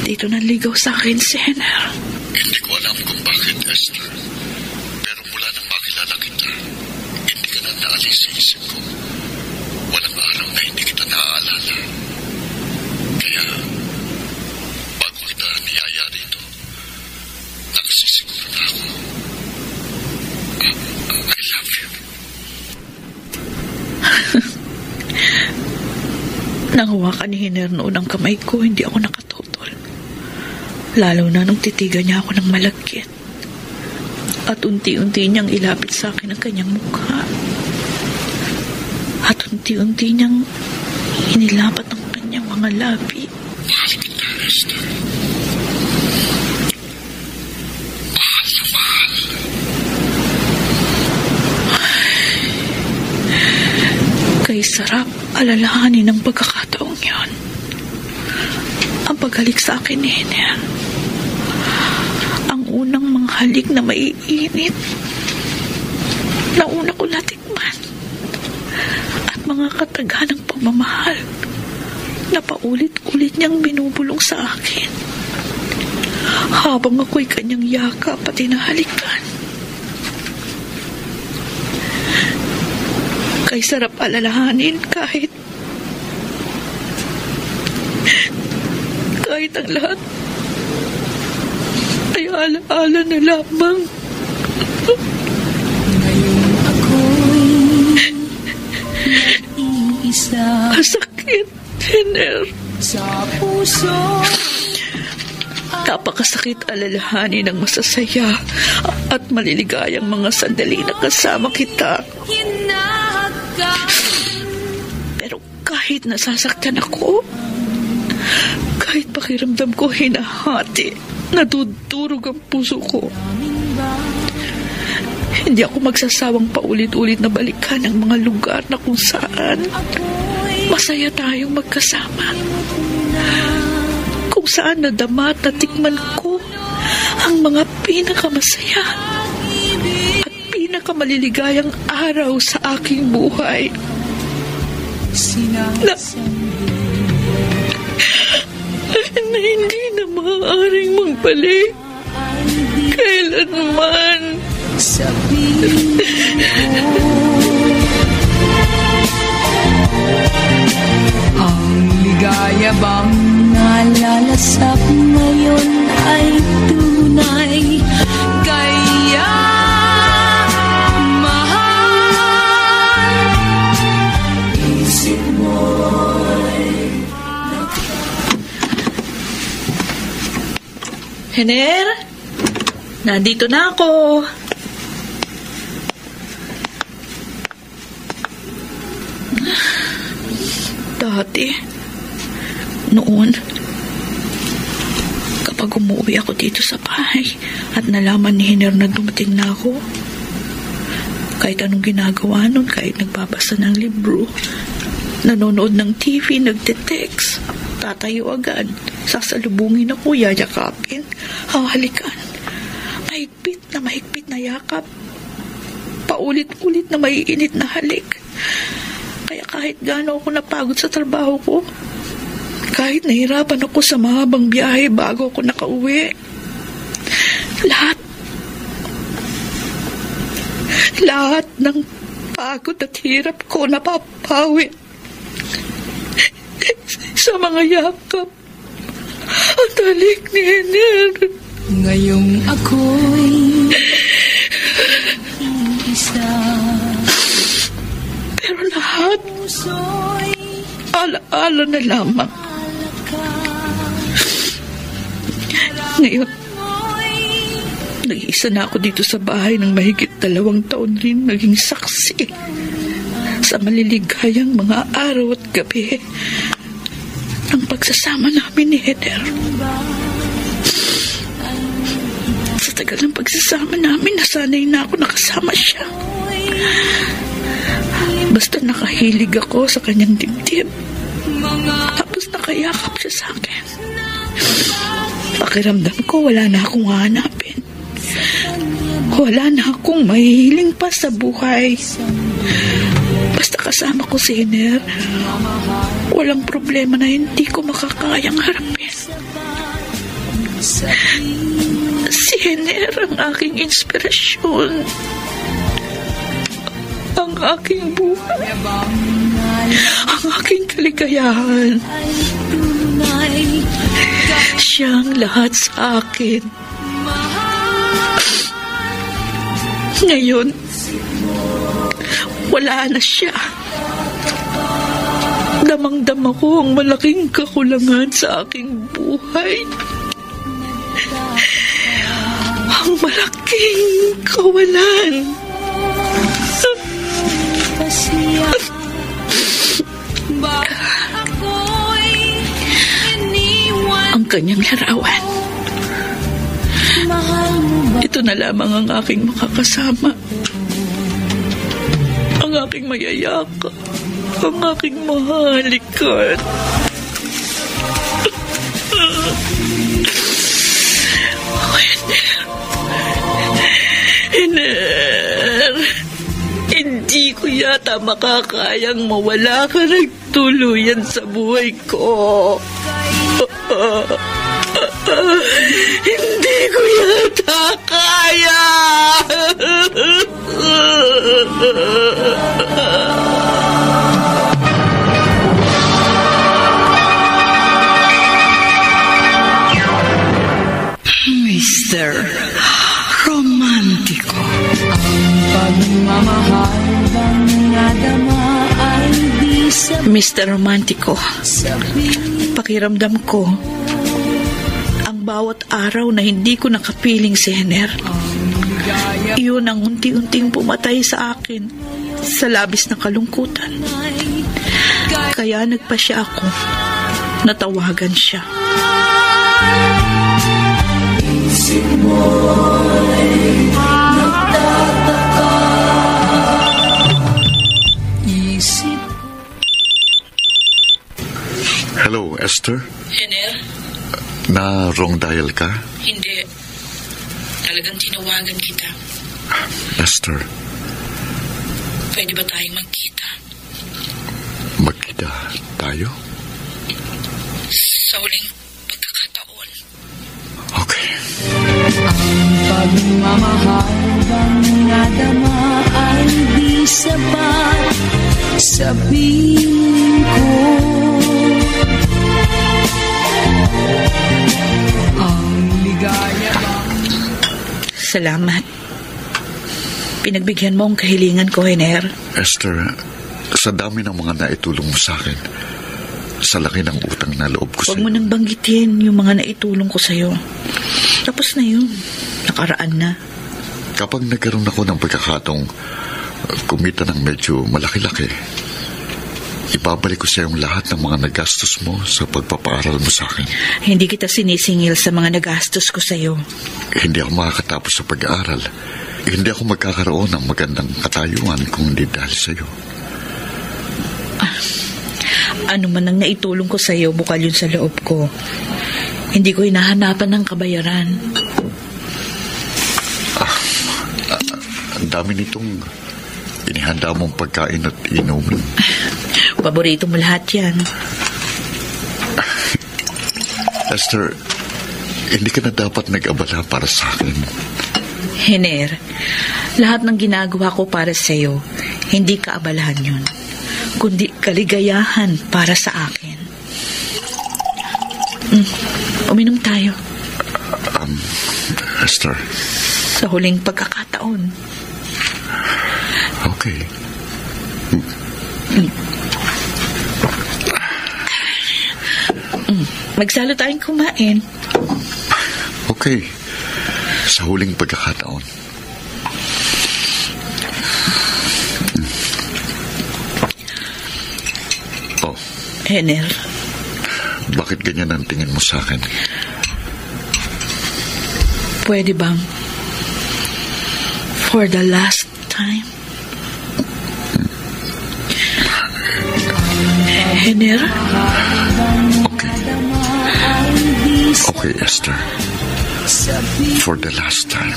Dito naligaw sa akin si Hiner. Hindi ko alam kung bakit, Esther. Pero mula nang makilala kita, inaalis sa isip ko. Walang araw na hindi kita naaalala. Kaya, bago kita niyaya rito, nagsisiguro na ako. I love you. Nangawakan ni Hiner noon ang kamay ko, hindi ako nakatutol. Lalo na nung titigan niya ako ng malagkit. At unti-unti niyang ilapit sa akin ang kanyang mukha. At unti-unti niyang inilapat ang kanyang mga labi. Mahal kita, Esther. Mahal na mahal. Kay sarap alalahanin ang pagkakataong yon. Ang paghalik sa akin ni Hiner. Ang unang mga halik na maiinit na una ko natikman. At mga kataganang pagmamahal na paulit-ulit niyang binubulong sa akin. Habang ako'y kanyang yakap at hinahalikan. Kay sarap alalahanin kahit ang lahat ay alaala na lamang. Ngayon ako'y nag-iisa. Masakit, Hiner. Sa puso. Napakasakit alalahanin ng masasaya at maliligayang mga sandali na kasama kita. Pero kahit nasasaktan ako, kahit pakiramdam ko hinahati, nadudurog ang puso ko, hindi ako magsasawang paulit-ulit na balikan ang mga lugar na kung saan masaya tayong magkasama. Kung saan nadama at natikman ko ang mga pinakamasaya at pinakamaliligayang araw sa aking buhay. Na hindi na maaaring magbalik kailanman. Sabihin ang ligaya bang nalalasap ngayon ay tunay. Kaya mahal isip mo'y Hiner, nandito na ako. Dati, noon, kapag umuwi ako dito sa bahay at nalaman ni Hiner na dumating na ako, kahit anong ginagawa nun, kahit nagbabasa ng libro, nanonood ng TV, nagte-text, tatayo agad, sasalubungin ako, yayakapin, hahalikan, mahigpit na yakap, paulit-ulit na maiinit na halik. Kaya kahit gaano ako napagod sa trabaho ko, kahit nahirapan ako sa mahabang biyahe bago ako nakauwi, lahat ng pagod at hirap ko napapawi sa mga yakap at halik ni Hiner. ngayong ako'y isa. Pero lahat alaala na lamang. Ngayon, nag-iisa na ako dito sa bahay ng mahigit 2 taon rin naging saksi sa maliligayang mga araw at gabi ng pagsasama namin ni Hiner. Sa tagal ng pagsasama namin, nasanay na ako nakasama siya. Basta nakahilig ako sa kanyang dibdib. Tapos nakayakap siya sa akin. Pakiramdam ko wala na akong hanapin. Wala na akong mahihiling pa sa buhay. Basta kasama ko si Hiner, walang problema na hindi ko makakayang harapin. Si Hiner ang aking inspirasyon. Ang aking buhay, ang aking kaligayahan. Siya ang lahat sa akin. Ngayon, wala na siya. Damang-dama ko ang malaking kakulangan sa aking buhay. Ang malaking kawalan. Ang kanyang larawan. Ito na lamang ang aking makakasama. Ang aking mayayakap. Ang aking mahalikan. Hiner, hindi ko yata makakayang mawala ka ng tuluyan sa buhay ko. Hindi ko yata kaya. Mr. Romántico. Mr. Romántico, pakiramdam ko ang bawat araw na hindi ko nakapiling si Hiner. Iyon ang unti-unting pumatay sa akin sa labis na kalungkutan. Kaya nagpasya ako, natawagan siya. Hello, Esther? Hiner? Na wrong dial ka? Hindi. Talagang tinawagan kita. Esther, Pwede ba tayong magkita? magkita tayo? Sa huling pagkakataon. Okay. Pagmamahal bang nadama ay di sapat sa piling ko. Ang ligaya bang... Salamat. Pinagbigyan mo ang kahilingan ko, Hiner. Esther, sa dami ng mga naitulong mo sa akin, sa laki ng utang na loob ko Huwag sa'yo. mo nang banggitin yung mga naitulong ko sa'yo. Tapos na yun. Nakaraan na. Kapag nagkaroon ako ng pagkakataong kumita ng medyo malaki-laki, ibabalik ko sa iyong lahat ng mga nagastos mo sa pagpapaaral mo sa akin. Hindi kita sinisingil sa mga nagastos ko sa'yo. Hindi ako makakatapos sa pag-aaral. Hindi ako magkakaroon ng magandang katayuan kung hindi dahil sa iyo. Ano man ang naitulong ko sa'yo, bukal yun sa loob ko. Hindi ko hinahanapan ng kabayaran. Ang dami nitong inihanda mong pagkain at inom. Paborito mo lahat yan. Esther, hindi ka na dapat nag-abala para sa akin. Hiner, lahat ng ginagawa ko para sa'yo, hindi kaabalahan yun, kundi kaligayahan para sa akin. Uminom tayo. Esther. Sa huling pagkakataon. Okay. Magsalo tayong kumain. Okay. Sa huling pagkakataon. Oh. Hiner. Bakit ganyan ang tingin mo sa akin? Pwede bang for the last time? Hiner? Okay. Okay, Esther. For the last time.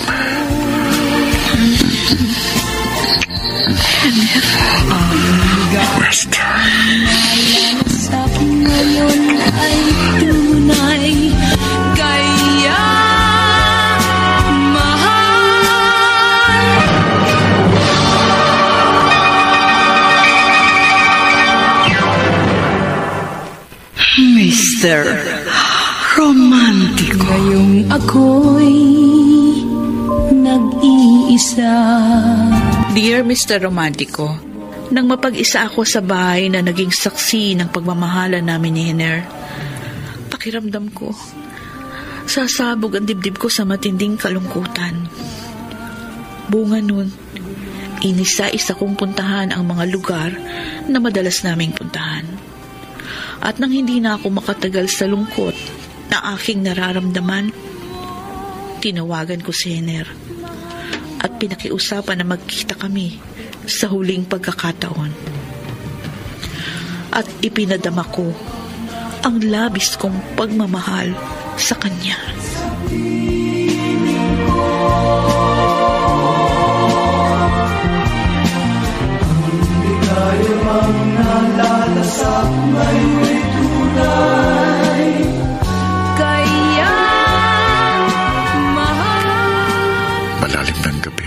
Esther. Sa ngayon ay tunay, kaya mahal. Mr. Romántico. Ngayong ako'y nag-iisa. Dear Mr. Romántico, nang mapag-isa ako sa bahay na naging saksi ng pagmamahalan namin ni Hiner, pakiramdam ko, sasabog ang dibdib ko sa matinding kalungkutan. Bunga nun, inisa-isa kong puntahan ang mga lugar na madalas naming puntahan. At nang hindi na ako makatagal sa lungkot na aking nararamdaman, tinawagan ko si Hiner at pinakiusapan na magkita kami sa huling pagkakataon. At ipinadama ko ang labis kong pagmamahal sa kanya. Malalim ng gabi,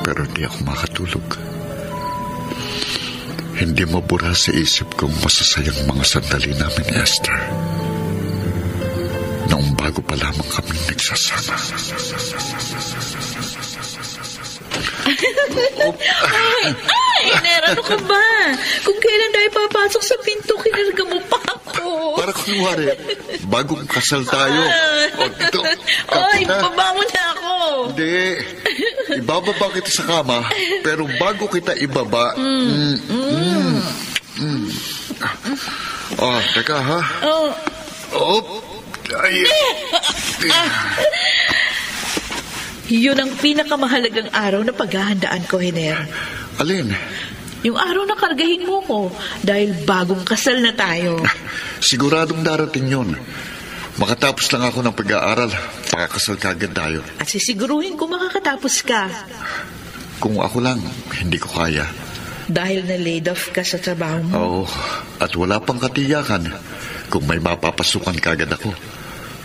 pero hindi ako makatulog. Hindi mabura sa isip kong masasayang mga sandali namin, Esther. Noong bago pa lamang kami nagsasama. Hiner, ano ka ba? Kung kailan tayo papasok sa pinto, kinarga mo pa ako. Para kunwari, bagong kasal tayo. O, dito, Oy, kapita. baba mo na ako. Hindi. Ibababa kita sa kama, pero bago kita ibaba... Oh, teka ha? Oh. Ay. Yun ang pinakamahalagang araw na paghahandaan ko, Hiner. Alin? Yung araw na kargahin mo ko dahil bagong kasal na tayo. Siguradong darating yun. Makatapos lang ako ng pag-aaral, pakakasal kagad tayo. At sisiguruhin ko makakatapos ka. Kung ako lang, hindi ko kaya. Dahil na-laid off ka sa trabaho mo. Oo, at wala pang katiyakan kung may mapapasukan kagad ako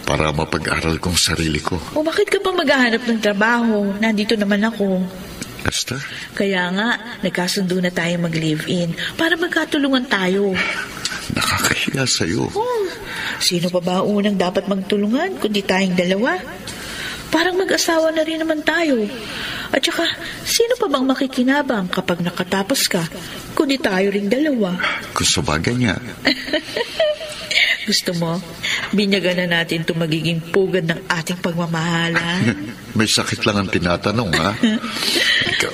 para mapag-aral kong sarili ko. O bakit ka pa maghahanap ng trabaho? Nandito naman ako. Esther? Kaya nga, nagkasundo na tayo mag-live-in para magkatulungan tayo. Nakakahiya sa'yo. Sino pa ba unang dapat magtulungan kundi tayong dalawa? Parang mag-asawa na rin naman tayo. At saka, sino pa bang makikinabang kapag nakatapos ka kundi tayo ring dalawa? Kung sa bagay niya. Gusto mo, binyagan na natin itong magiging pugad ng ating pagmamahala. May sakit lang ang tinatanong, ha? Ikaw.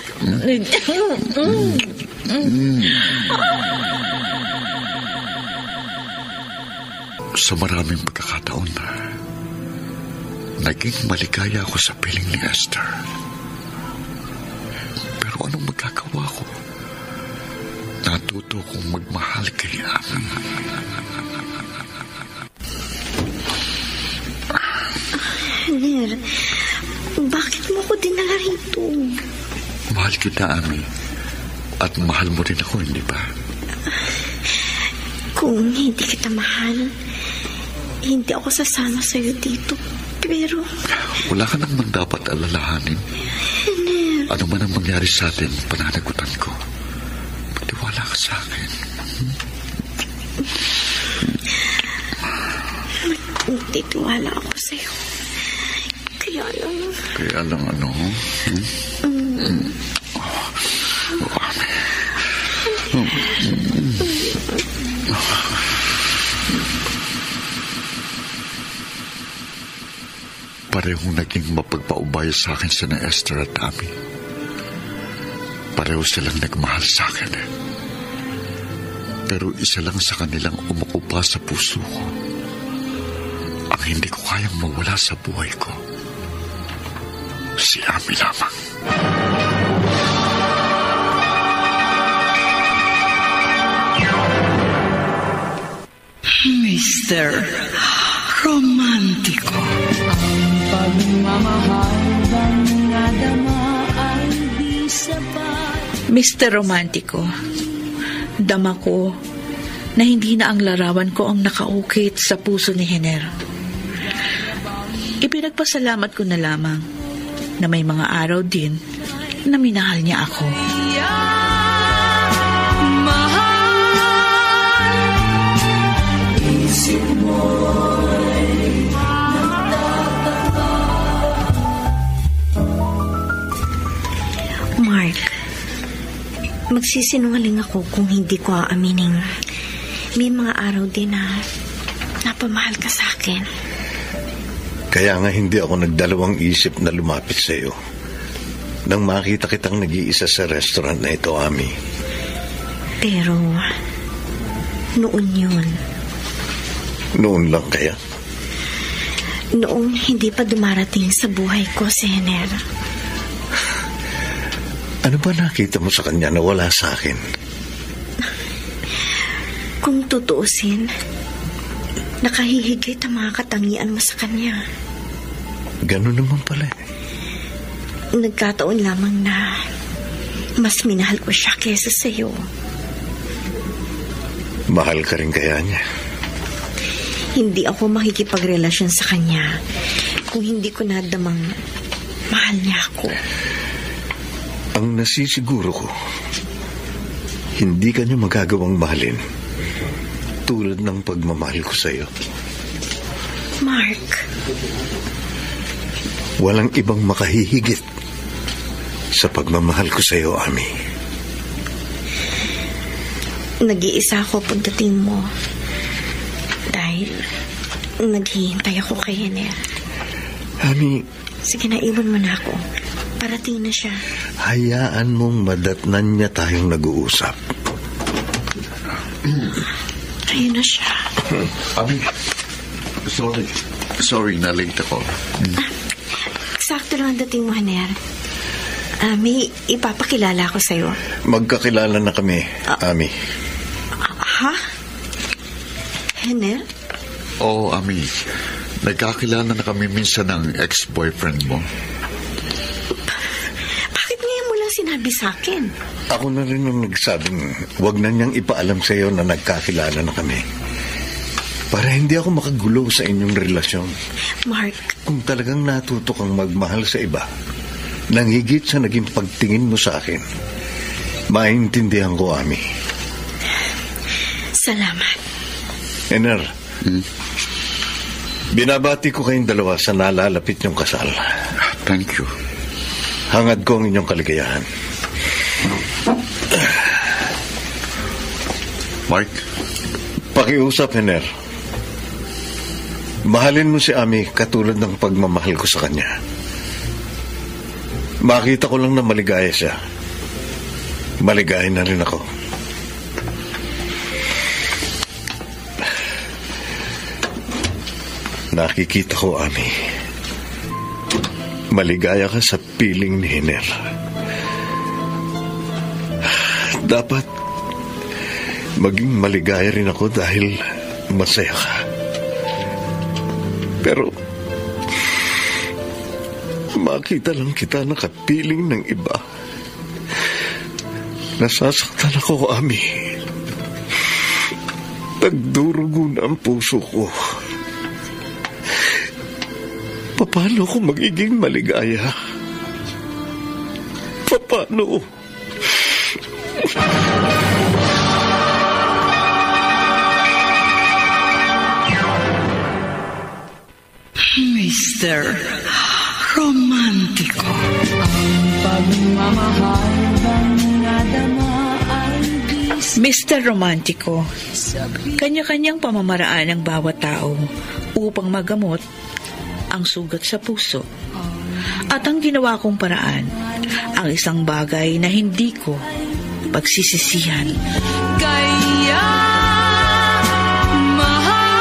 Sa maraming pagkakataon, naging maligaya ako sa piling ni Esther. Pero anong magagawa ko? Natuto kong magmahal kay Ami. Hiner, bakit mo ko dinala rito? Mahal kita, Ami. At mahal mo rin ako, hindi ba? Kung hindi kita mahal, hindi ako sasama sa'yo dito. Pero... Wala ka naman dapat alalahanin. Hiner... Ano man ang mangyari sa atin, pananagutan ko. Magtiwala ka sa akin. Magtitiwala ako sa'yo. Kaya lang ano? Parehong naging mapagpaubaya sa akin sina Esther at Ami. Pareho silang nagmahal sa akin. Pero isa lang sa kanilang umuko pa sa puso ko. Ang hindi ko kayang mawala sa buhay ko. Si Ami lamang. Mr. Romántico. Pagmamahal bang nadama ay di sapat. Mr. Romántico, dama ko na hindi na ang larawan ko ang nakaukit sa puso ni Hiner. Ipinagpasalamat ko na lamang na may mga araw din na minahal niya ako. Magsisinungaling ako kung hindi ko aaminin. May mga araw din na napamahal ka sa akin. Kaya nga hindi ako nagdalawang isip na lumapit sa iyo nang makita kitang nag-iisa sa restaurant na ito, Ami. Pero, noon yun. Noon lang kaya? Noong hindi pa dumarating sa buhay ko si Henner. Ano ba nakita mo sa kanya na wala sa akin? Kung tutuusin, nakahihigit ang mga katangian mo sa kanya. Ganun naman pala. Nagkataon lamang na mas minahal ko siya kesa sa iyo. Mahal ka rin kaya niya? Hindi ako makikipagrelasyon sa kanya kung hindi ko nadamang mahal niya ako. Ang nasisiguro ko, hindi ka niya magagawang mahalin tulad ng pagmamahal ko sa iyo. Mark. Walang ibang makahihigit sa pagmamahal ko sa iyo, Ami. Nag-iisa ako pagdating mo dahil naghihintay ako kay Henner. Ami, sige na, iwan mo na ako. Parating na siya. Hayaan mong madatnan niya tayong nag-uusap. Ayun na siya. Ami, sorry na late ako. Sakto lang ang dating mo, Henner. May ipapakilala ko sa'yo. Magkakilala na kami, Ami. Ha? Henner? Oo, Ami. Nagkakilala na kami minsan ng ex-boyfriend mo. Bakit ngayon mo lang sinabi sa akin? Ako na rin ang nagsabing wag na niyang ipaalam sa iyo na nagkakilala na kami. Para hindi ako makagulo sa inyong relasyon. Mark. Kung talagang natuto kang magmahal sa iba, nang higit sa naging pagtingin mo sa akin, maintindihan ko, Ami. Salamat. Henner, binabati ko kayong dalawa sa nalalapit niyong kasal. Thank you. Hangad ko ang inyong kaligayahan. Mark? Pakiusap, Henner. Mahalin mo si Ami katulad ng pagmamahal ko sa kanya. Makita ko lang na maligaya siya. Maligaya na rin ako. Nakikita ko, Ami. Maligaya ka sa piling ni Henner. Dapat maging maligaya rin ako dahil masaya ka. Pero makita lang kita nakapiling ng iba. Nasasaktan ako, Ami. Nagdurugo na ang puso ko. Paano ako magiging maligaya? Paano? Mr. Romántico. Ang pagmamahal bang nadama ay Mr. Romántico, kanya-kanyang pamamaraan ng bawat tao upang magamot ang sugat sa puso. At ang ginawa kong paraan, ang isang bagay na hindi ko pagsisisihan. kaya mahal.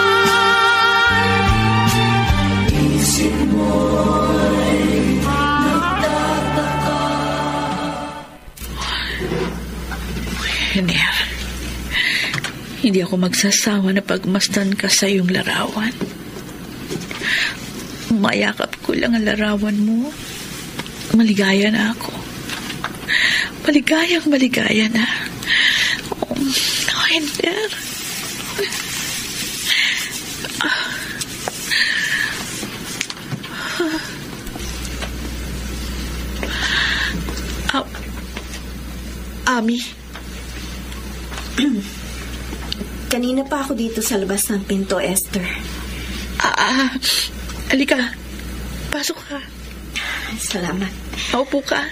Isip mo'y nagtataka. Hindi ako magsasawa na pagmasdan ka sa iyong larawan. Mayakap ko lang ang larawan mo. Maligaya na ako. Maligaya na. Oh, Henner. Ami. Kanina pa ako dito sa labas ng pinto, Esther. Halika. Pasok ka. Salamat. Maupo ka.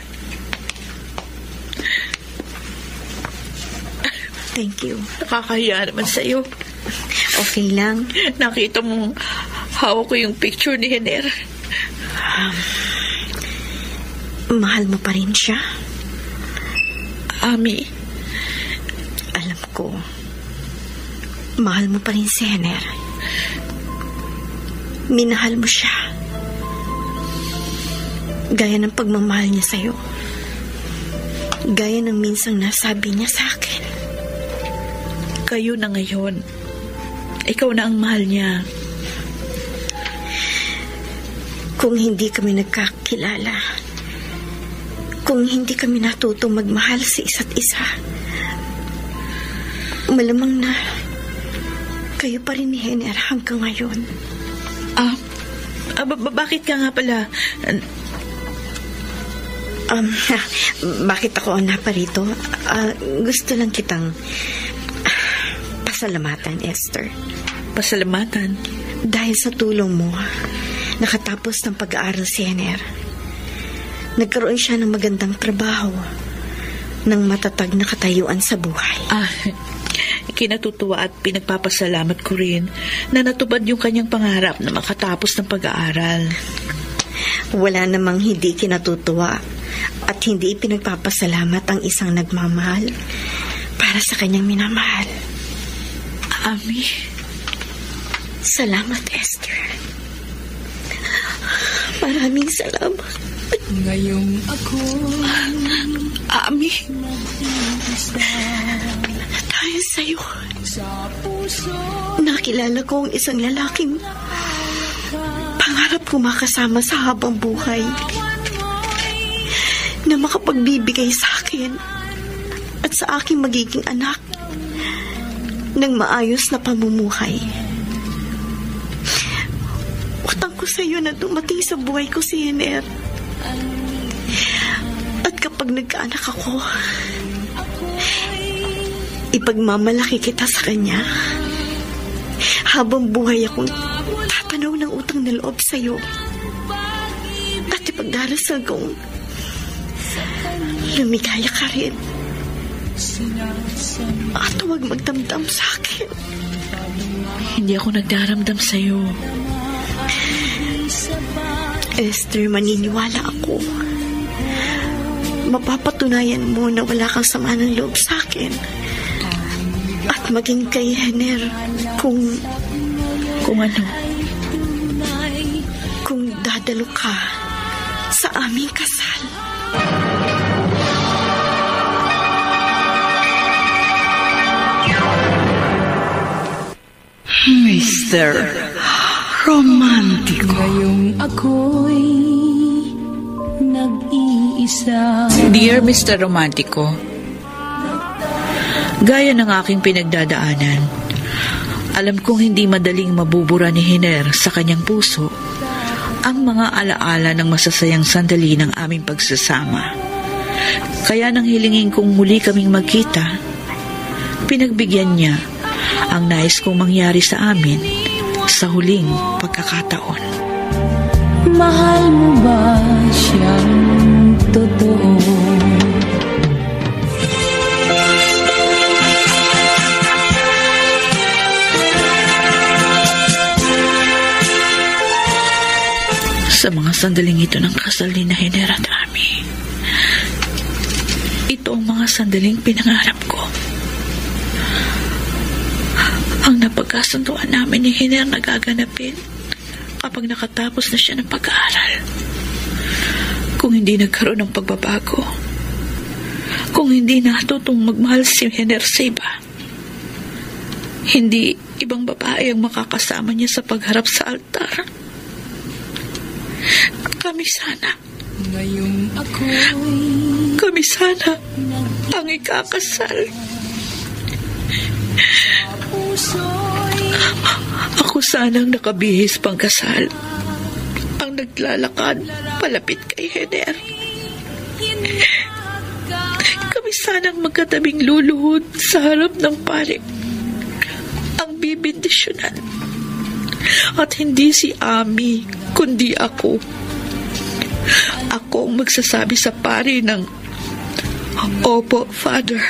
Thank you. Nakakahiya naman sa'yo. Okay lang. Nakita mong hawak ko yung picture ni Hener. Mahal mo pa rin siya? Ami, Alam ko. Mahal mo pa rin si Hener. Minahal mo siya. Gaya ng pagmamahal niya sa'yo. Gaya ng minsang nasabi niya sa akin. kayo na ngayon. Ikaw na ang mahal niya. Kung hindi kami nagkakilala, kung hindi kami natutong magmahal sa isa't isa, malamang na kayo pa rin ni Hener hanggang ngayon. Bakit ka nga pala? Bakit ako naparito? Gusto lang kitang pasalamatan, Esther. Pasalamatan? Dahil sa tulong mo, nakatapos ng pag-aaral si Hener. Nagkaroon siya ng magandang trabaho, ng matatag na katayuan sa buhay. Kinatutuwa at pinagpapasalamat ko rin na natupad yung kanyang pangarap na makatapos ng pag-aaral. Wala namang hindi kinatutuwa at hindi pinagpapasalamat ang isang nagmamahal para sa kanyang minamahal. Ami. Salamat, Esther. Maraming salamat. Ngayong ako Ami. Dahil sa'yo, sa puso nakilala ko ang isang lalaking pangarap ko makasama sa habang buhay, na makapagbibigay sa akin at sa aking magiging anak ng maayos na pamumuhay. Utang ko sa iyo na dumating sa buhay ko si Hener. At kapag nagkaanak ako, ipagmamalaki kita sa kanya. Habang buhay akong tatanaw ng utang na loob sa iyo. At ipagdarasal kong lumigaya ka rin. At huwag magdamdam sa akin. Hindi ako nagdaramdam sa'yo. Esther, maniniwala ako. Mapapatunayan mo na wala kang sama ng loob sa akin. At maging kay Hener kung ano? Kung dadalo ka sa aming kasal. Mr. Romantiko. ngayong ako'y nag-iisa. Dear Mr. Romantico, gaya ng aking pinagdadaanan, alam kong hindi madaling mabubura ni Hener sa kanyang puso ang mga alaala ng masasayang sandali ng aming pagsasama. Kaya nang hilingin kong muli kaming magkita, pinagbigyan niya ang nais kong mangyari sa amin sa huling pagkakataon. Mahal mo ba siyang totoo? Sa mga sandaling ito ng kasal ni Hener at Ami, ito ang mga sandaling pinangarap ko. Ang napagkasunduan namin ni Hener na gaganapin kapag nakatapos na siya ng pag-aaral. Kung hindi nagkaroon ng pagbabago, kung hindi natutong magmahal si Hener sa iba, hindi ibang babae ang makakasama niya sa pagharap sa altar. Kami sana ang ikakasal. Ako sanang nakabihis pang kasal, ang naglalakad palapit kay Hener. Kami sanang magkatabing luluhod sa harap ng pari, ang bibindisyonan. At hindi si Ami, kundi ako. Ako ang magsasabi sa pari ng, "Opo, Father."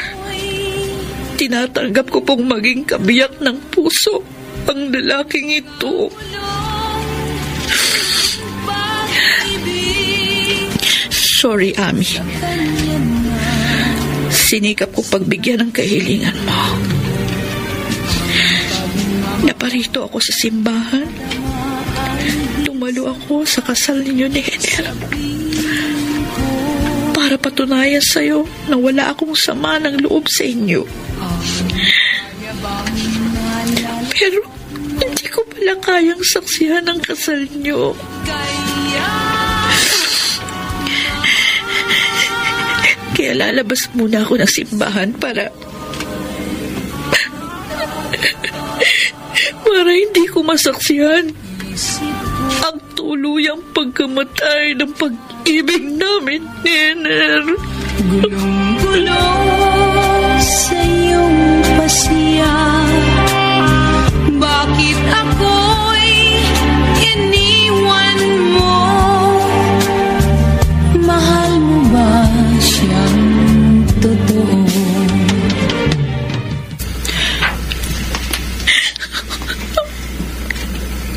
tinatanggap ko pong maging kabiyak ng puso ang lalaking ito. Sorry, Ami. Sinikap ko pagbigyan ng kahilingan mo. Naparito ako sa simbahan. Tumalo ako sa kasal ninyo ni Henner. Para patunayan sa'yo na wala akong sama ng loob sa inyo. Pero hindi ko pala kayang saksihan ang kasal niyo. Kaya lalabas muna ako ng simbahan para hindi ko masaksihan ang tuluyang pagkamatay ng pag-ibig namin, Henner. Gulong-gulong sa iyong pasiya, bakit ako'y iniwan mo? Mahal mo ba siyang totoo?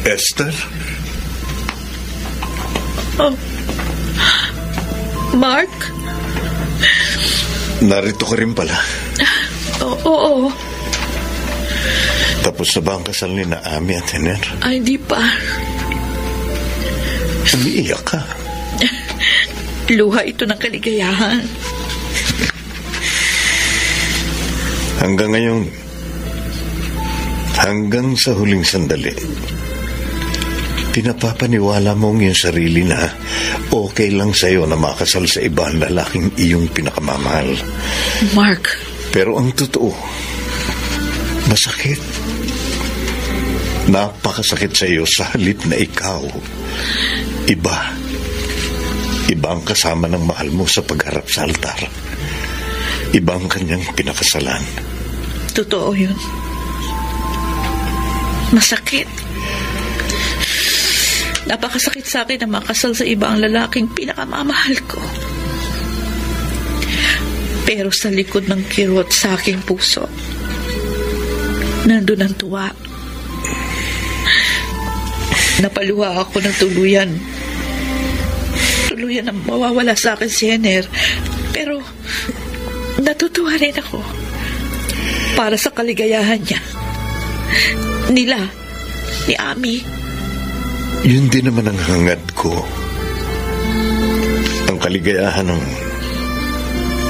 Esther? Oh. Mark? Narito ka rin pala. Oo. Tapos na ba ang kasal ni Naami at Henner? Ay, hindi pa. Umiiyak ka. Luha ito ng kaligayahan. Hanggang ngayon, hanggang sa huling sandali, pinapapaniwala mong yung sarili na okay lang sa'yo na makasal sa iba ang lalaking iyong pinakamamahal. Mark. Pero ang totoo, masakit. Napakasakit sa'yo sa halip na ikaw. Iba ang kasama ng mahal mo sa pagharap sa altar. Iba ang kanyang pinakasalan. Totoo yun. Masakit. Napakasakit sa akin na makasal sa iba ang lalaking pinakamamahal ko. Pero sa likod ng kirot sa aking puso, nandun ang tuwa. Napaluha ako ng tuluyan. Tuluyan ang mawawala sa akin si Henner. Pero natutuwa rin ako para sa kaligayahan niya. Nila, ni Ami. Yun din naman ang hangad ko. Ang kaligayahan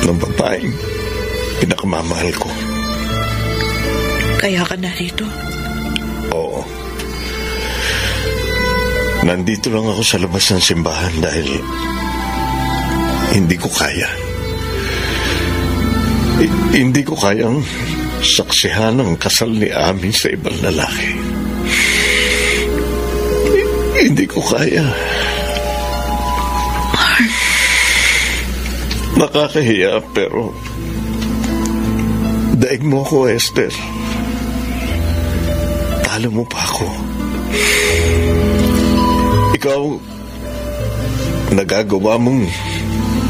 ng babaeng pinakamamahal ko. Kaya ka narito? Oo. Nandito lang ako sa labas ng simbahan dahil hindi ko kaya. Hindi ko kayang saksihan ang kasal ni Ami sa ibang lalaki. Hindi ko kaya. Nakakahiya pero daig mo ako, Esther. Talo mo pa ako. Ikaw, nagagawa mong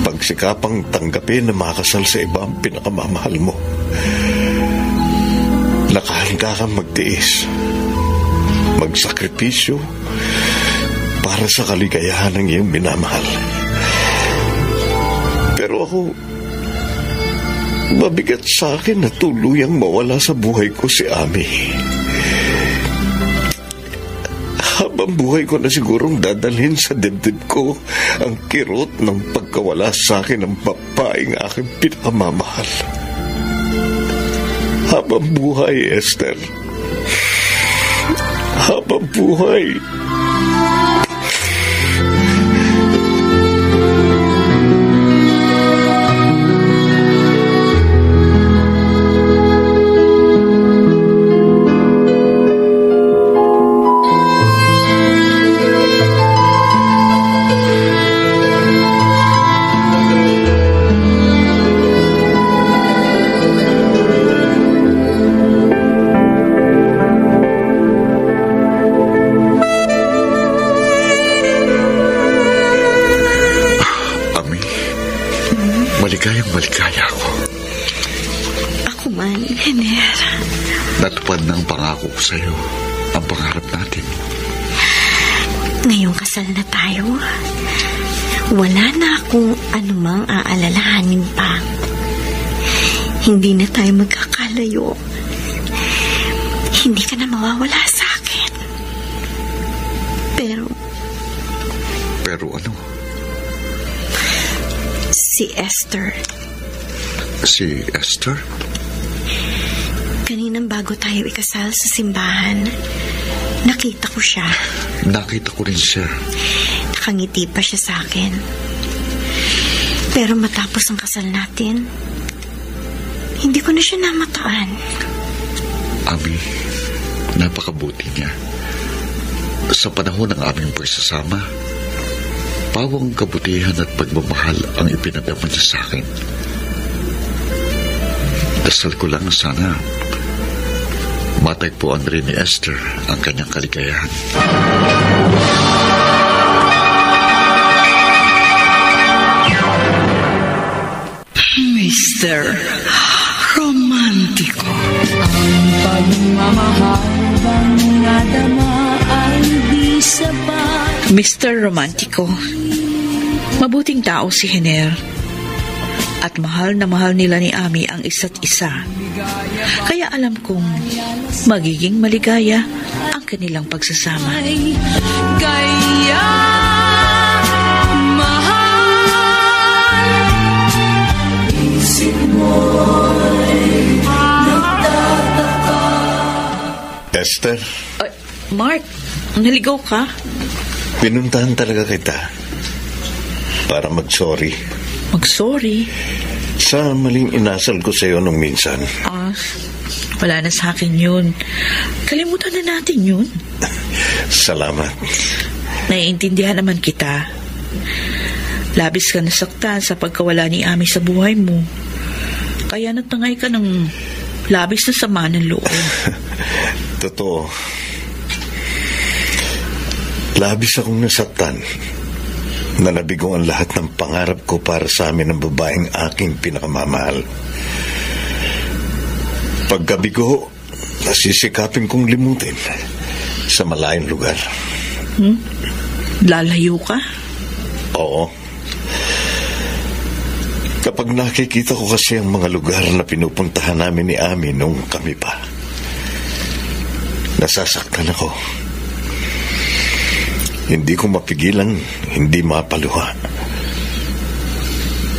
pagsikapang tanggapin na makasal sa iba ang pinakamamahal mo. Nakahanda kang magtiis, magsakripisyo para sa kaligayahan ng iyong minamahal. Pero ako, mabigat sa akin na tuluyang mawala sa buhay ko si Ami. Habang buhay ko na sigurong dadalhin sa dibdib ko ang kirot ng pagkawala sa akin ng babaeng aking pinakamamahal. Habang buhay, Esther. Habang buhay. naman, Hener. Natupad na ang pangako ko sa'yo. Ang pangarap natin. Ngayong kasal na tayo, wala na akong anumang aalalahanin pa. Hindi na tayo magkakalayo. Hindi ka na mawawala sa akin. Pero ano? Si Esther. Si Esther? Kaninang bago tayo ikasal sa simbahan, nakita ko siya. Nakita ko rin siya. Nakangiti pa siya sa akin. Pero matapos ang kasal natin, hindi ko na siya namataan. Ami, napakabuti niya. Sa panahon ng aming pagsasama, pawang kabutihan at pagmamahal ang ipinadama niya sa akin. Dasal ko lang sana matagpuan rin ni Esther ang kanyang kaligayahan. Mr. Romántico. Ang pagmamahal bang nadama ay di sapat. Mr. Romántico, mabuting tao si Hener. At mahal na mahal nila ni Ami ang isa't isa. Kaya alam kong magiging maligaya ang kanilang pagsasama. Kaya mahal, isip mo'y nagtataka. Esther, Mark, naligaw ka? pinuntahan talaga kita para mag-sorry Mag-sorry. sa maling inasal ko sa'yo nung minsan. Wala na sa akin yun. Kalimutan na natin yun. Salamat. Naiintindihan naman kita. Labis ka nasaktan sa pagkawala ni Ami sa buhay mo. Kaya natangay ka ng labis na sama ng loob. Totoo. Labis akong nasaktan na nabigo ang lahat ng pangarap ko para sa amin ng babaeng aking pinakamamahal. Pagkabigo, nasisikapin kong limutin sa malayong lugar. Lalayo ka? Oo. Kapag nakikita ko kasi ang mga lugar na pinupuntahan namin ni Ami nung kami pa, nasasaktan ako. Hindi ko mapigilang hindi mapaluha.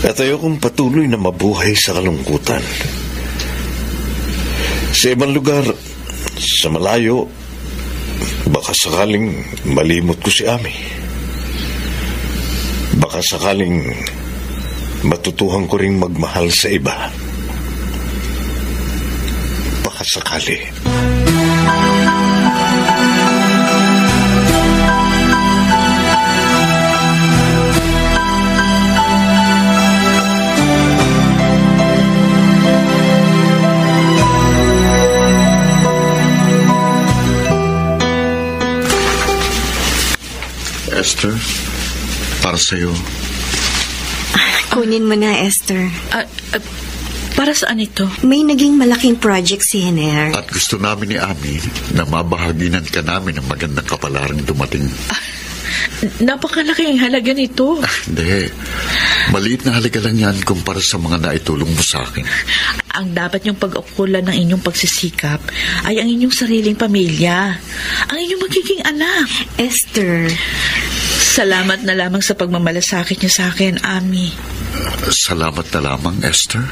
At ayokong patuloy na mabuhay sa kalungkutan. Sa ibang lugar, sa malayo, baka sakaling malimot ko si Ami. Baka sakaling matutuhan ko ring magmahal sa iba. Baka sakali. Esther, para sa'yo. Kunin mo na, Esther. Para saan ito? May naging malaking project si Hener. At gusto namin ni Ami na mabahaginan ka namin ng magandang kapalaran dumating. Napakalaki ang halaga nito. Hindi. Maliit na halaga lang yan kumpara sa mga naitulong mo sa akin. Ang dapat niyong pag-ukulan ng inyong pagsisikap ay ang inyong sariling pamilya. Ang inyong magiging anak. Esther. Salamat na lamang sa pagmamalasakit niyo sa akin, Ami. Salamat na lamang, Esther.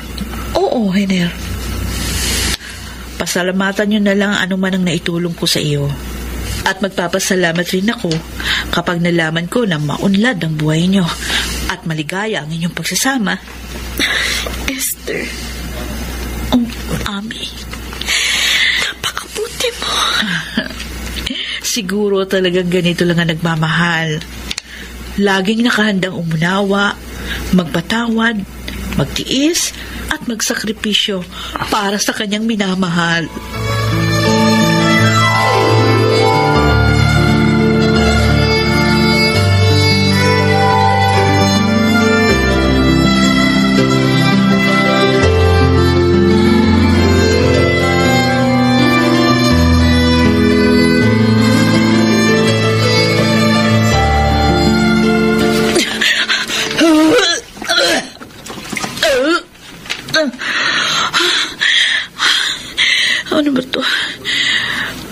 Oo, Hener. Pasalamatan niyo na lang anuman ang naitulong ko sa iyo. At magpapasalamat rin ako kapag nalaman ko na maunlad ang buhay niyo at maligaya ang inyong pagsasama. Esther. Oh, Ami. Napakabuti mo. Siguro talagang ganito lang ang nagmamahal. Laging nakahandang umunawa, magpatawad, magtiis, at magsakripisyo para sa kanyang minamahal. Ano ba to?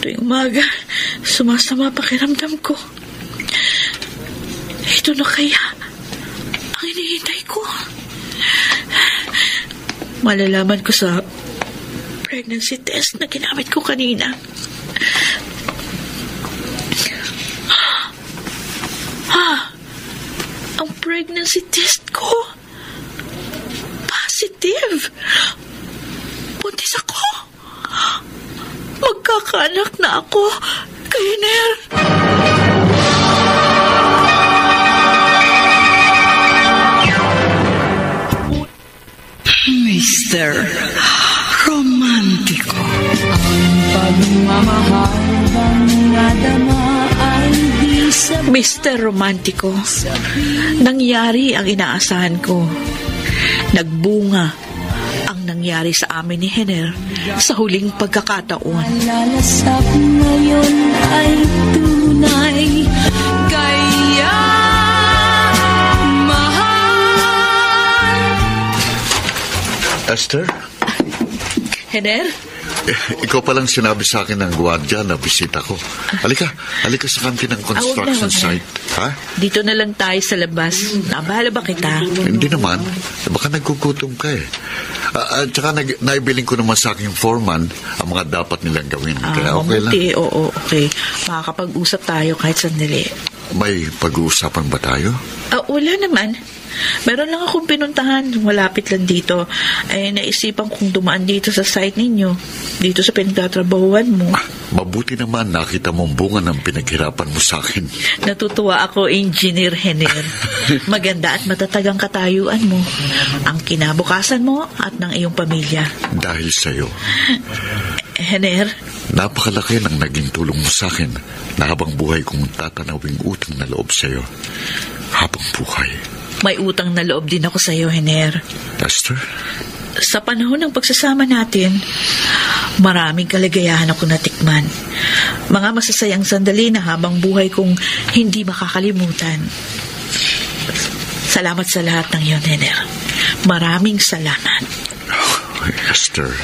Tuwing umaga, sumasama pakiramdam ko. Ito na kaya ang hinihintay ko. Malalaman ko sa pregnancy test na ginamit ko kanina. Ang pregnancy test ko positive. Buntis ako. Magkakaanak na ako kay Hiner. Mr. Romántico. Ang pagmamahal bang nadama ay di sabay. Mr. Romántico, nangyari ang inaasahan ko. Nagbunga ang nangyari sa amin ni Hiner sa huling pagkakataon. Lalasap ngayon ay tunay. Kaya mahal. Esther? Hiner? Ikaw palang sinabi sa akin ng gwardiya na bisita ko. Halika sa kantin ng construction wag na. site. Ha? Dito na lang tayo sa labas. Nabahala ba kita? Hindi naman. Baka nagkukutom ka eh. At saka naibiling ko naman sa aking foreman ang mga dapat nilang gawin. Kaya okay lang. Mabuti. Oo, okay. Makakapag-usap tayo kahit sandali. May pag-uusapan ba tayo? Wala naman. Meron lang akong pinuntahan. Malapit lang dito. Naisipan kong dumaan dito sa site ninyo. Dito sa pinagtatrabahuan mo. Mabuti naman nakita mong bunga ng pinaghirapan mo sa akin. Natutuwa ako, Engineer Hiner. Maganda at matatag ang katayuan mo. Ang kinabukasan mo at ng iyong pamilya. Dahil sa'yo. Hiner? Napakalaki ng naging tulong mo sa akin na habang buhay kong tatanawing utang na loob sa'yo. Habang buhay. May utang na loob din ako sa'yo, Hiner. Esther? Sa panahon ng pagsasama natin, maraming kaligayahan ako natikman. Mga masasayang sandali na habang buhay kong hindi makakalimutan. Salamat sa lahat ng iyon, Hiner. Maraming salamat. Oh, Esther.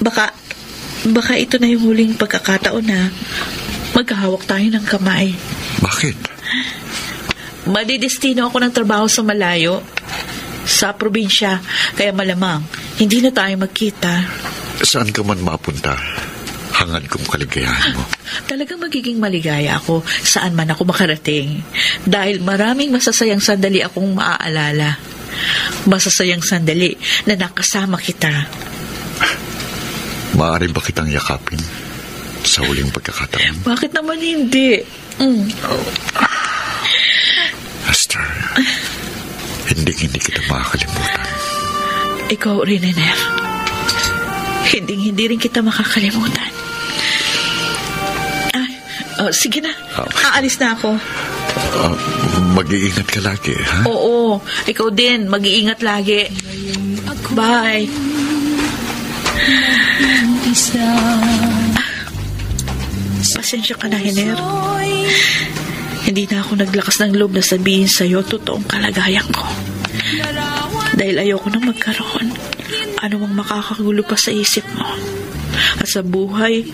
Baka ito na yung huling pagkakataon na magkahawak tayo ng kamay. Bakit? Madidestino ako ng trabaho sa malayo, sa probinsya, kaya malamang hindi na tayo magkita. Saan ka man mapunta, hangad kong kaligayahan mo. Talagang magiging maligaya ako saan man ako makarating. Dahil maraming masasayang sandali akong maaalala. Masasayang sandali na nakasama kita. Maaari ba kitang yakapin sa huling pagkakataon? Bakit naman hindi? Esther, hindi kita makakalimutan. Ikaw rin, Hiner. Hindi rin kita makakalimutan. Sige na. Aalis na ako. Mag-iingat ka lagi, ha? Oo, ikaw din. Mag-iingat lagi. Bye. Pasensya ka na, Hiner. Hindi na ako naglakas ng loob na sabihin sa'yo totoong kalagayan ko. Dahil ayoko nang magkaroon anumang makakagulo pa sa isip mo at sa buhay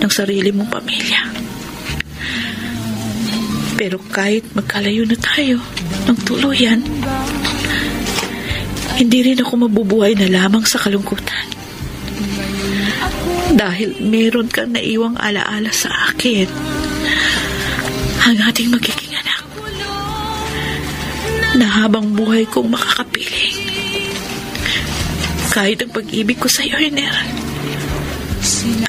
ng sarili mong pamilya. Pero kahit magkalayo na tayo ng tuluyan, hindi rin ako mabubuhay na lamang sa kalungkutan. Dahil meron kang naiwang alaala sa akin. Ang ating magiging anak na habang buhay kong makakapiling. Kahit ang pag-ibig ko sa iyo, Hiner,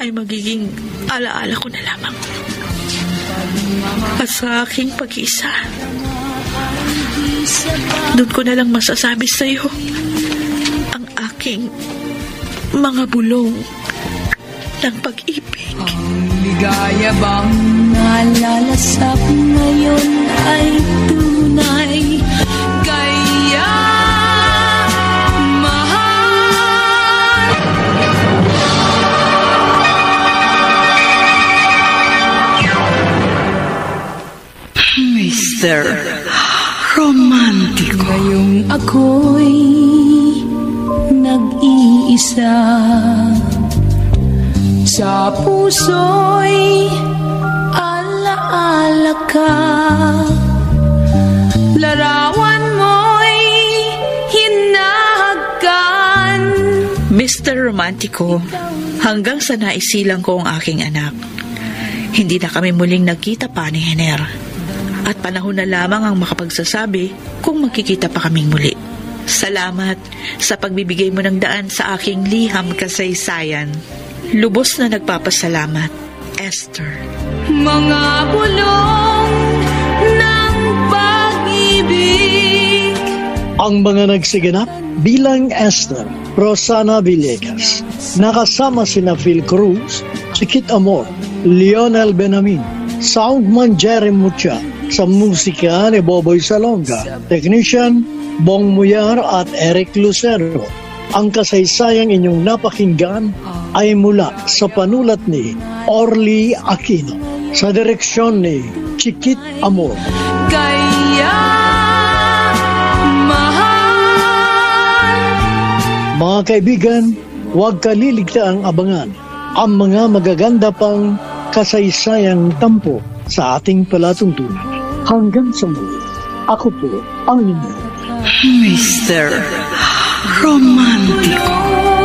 ay magiging alaala ko na lamang. At sa aking pag-iisa, doon ko na lang masasabi sa iyo ang aking mga bulong ng pag-ibig. Ang ligaya bang nalalasap ngayon ay tunay. Kaya mahal. Mr. Romántico. Ngayong ako'y nag-iisa, Sa puso'y alaala ka, larawan mo'y hinahagan. Mr. Romantico, hanggang sa naisilang ko ang aking anak, hindi na kami muling nagkita pa ni Hener. At panahon na lamang ang makapagsasabi kung magkikita pa kaming muli. Salamat sa pagbibigay mo ng daan sa aking liham kasaysayan. Lubos na nagpapasalamat, Esther. Mga bulong ng pag-ibig. Ang mga nagsiganap bilang Esther, Rosana Villegas. Nakasama sina Phil Cruz, Chiquit Amor, Lionel Benamin, Soundman Jerry Mucha, sa musika ni Boboy Salonga, Technician Bong Muyar at Eric Lucero. Ang kasaysayang inyong napakinggan ay mula sa panulat ni Orly Aquino, sa direksyon ni Chiquit Amor. Kaya mahal. Mga kaibigan, huwag kaliligtaang abangan ang mga magaganda pang kasaysayang tampo sa ating palatuntunan. Hanggang sa muli, ako po ang inyo, Mr. Romantico.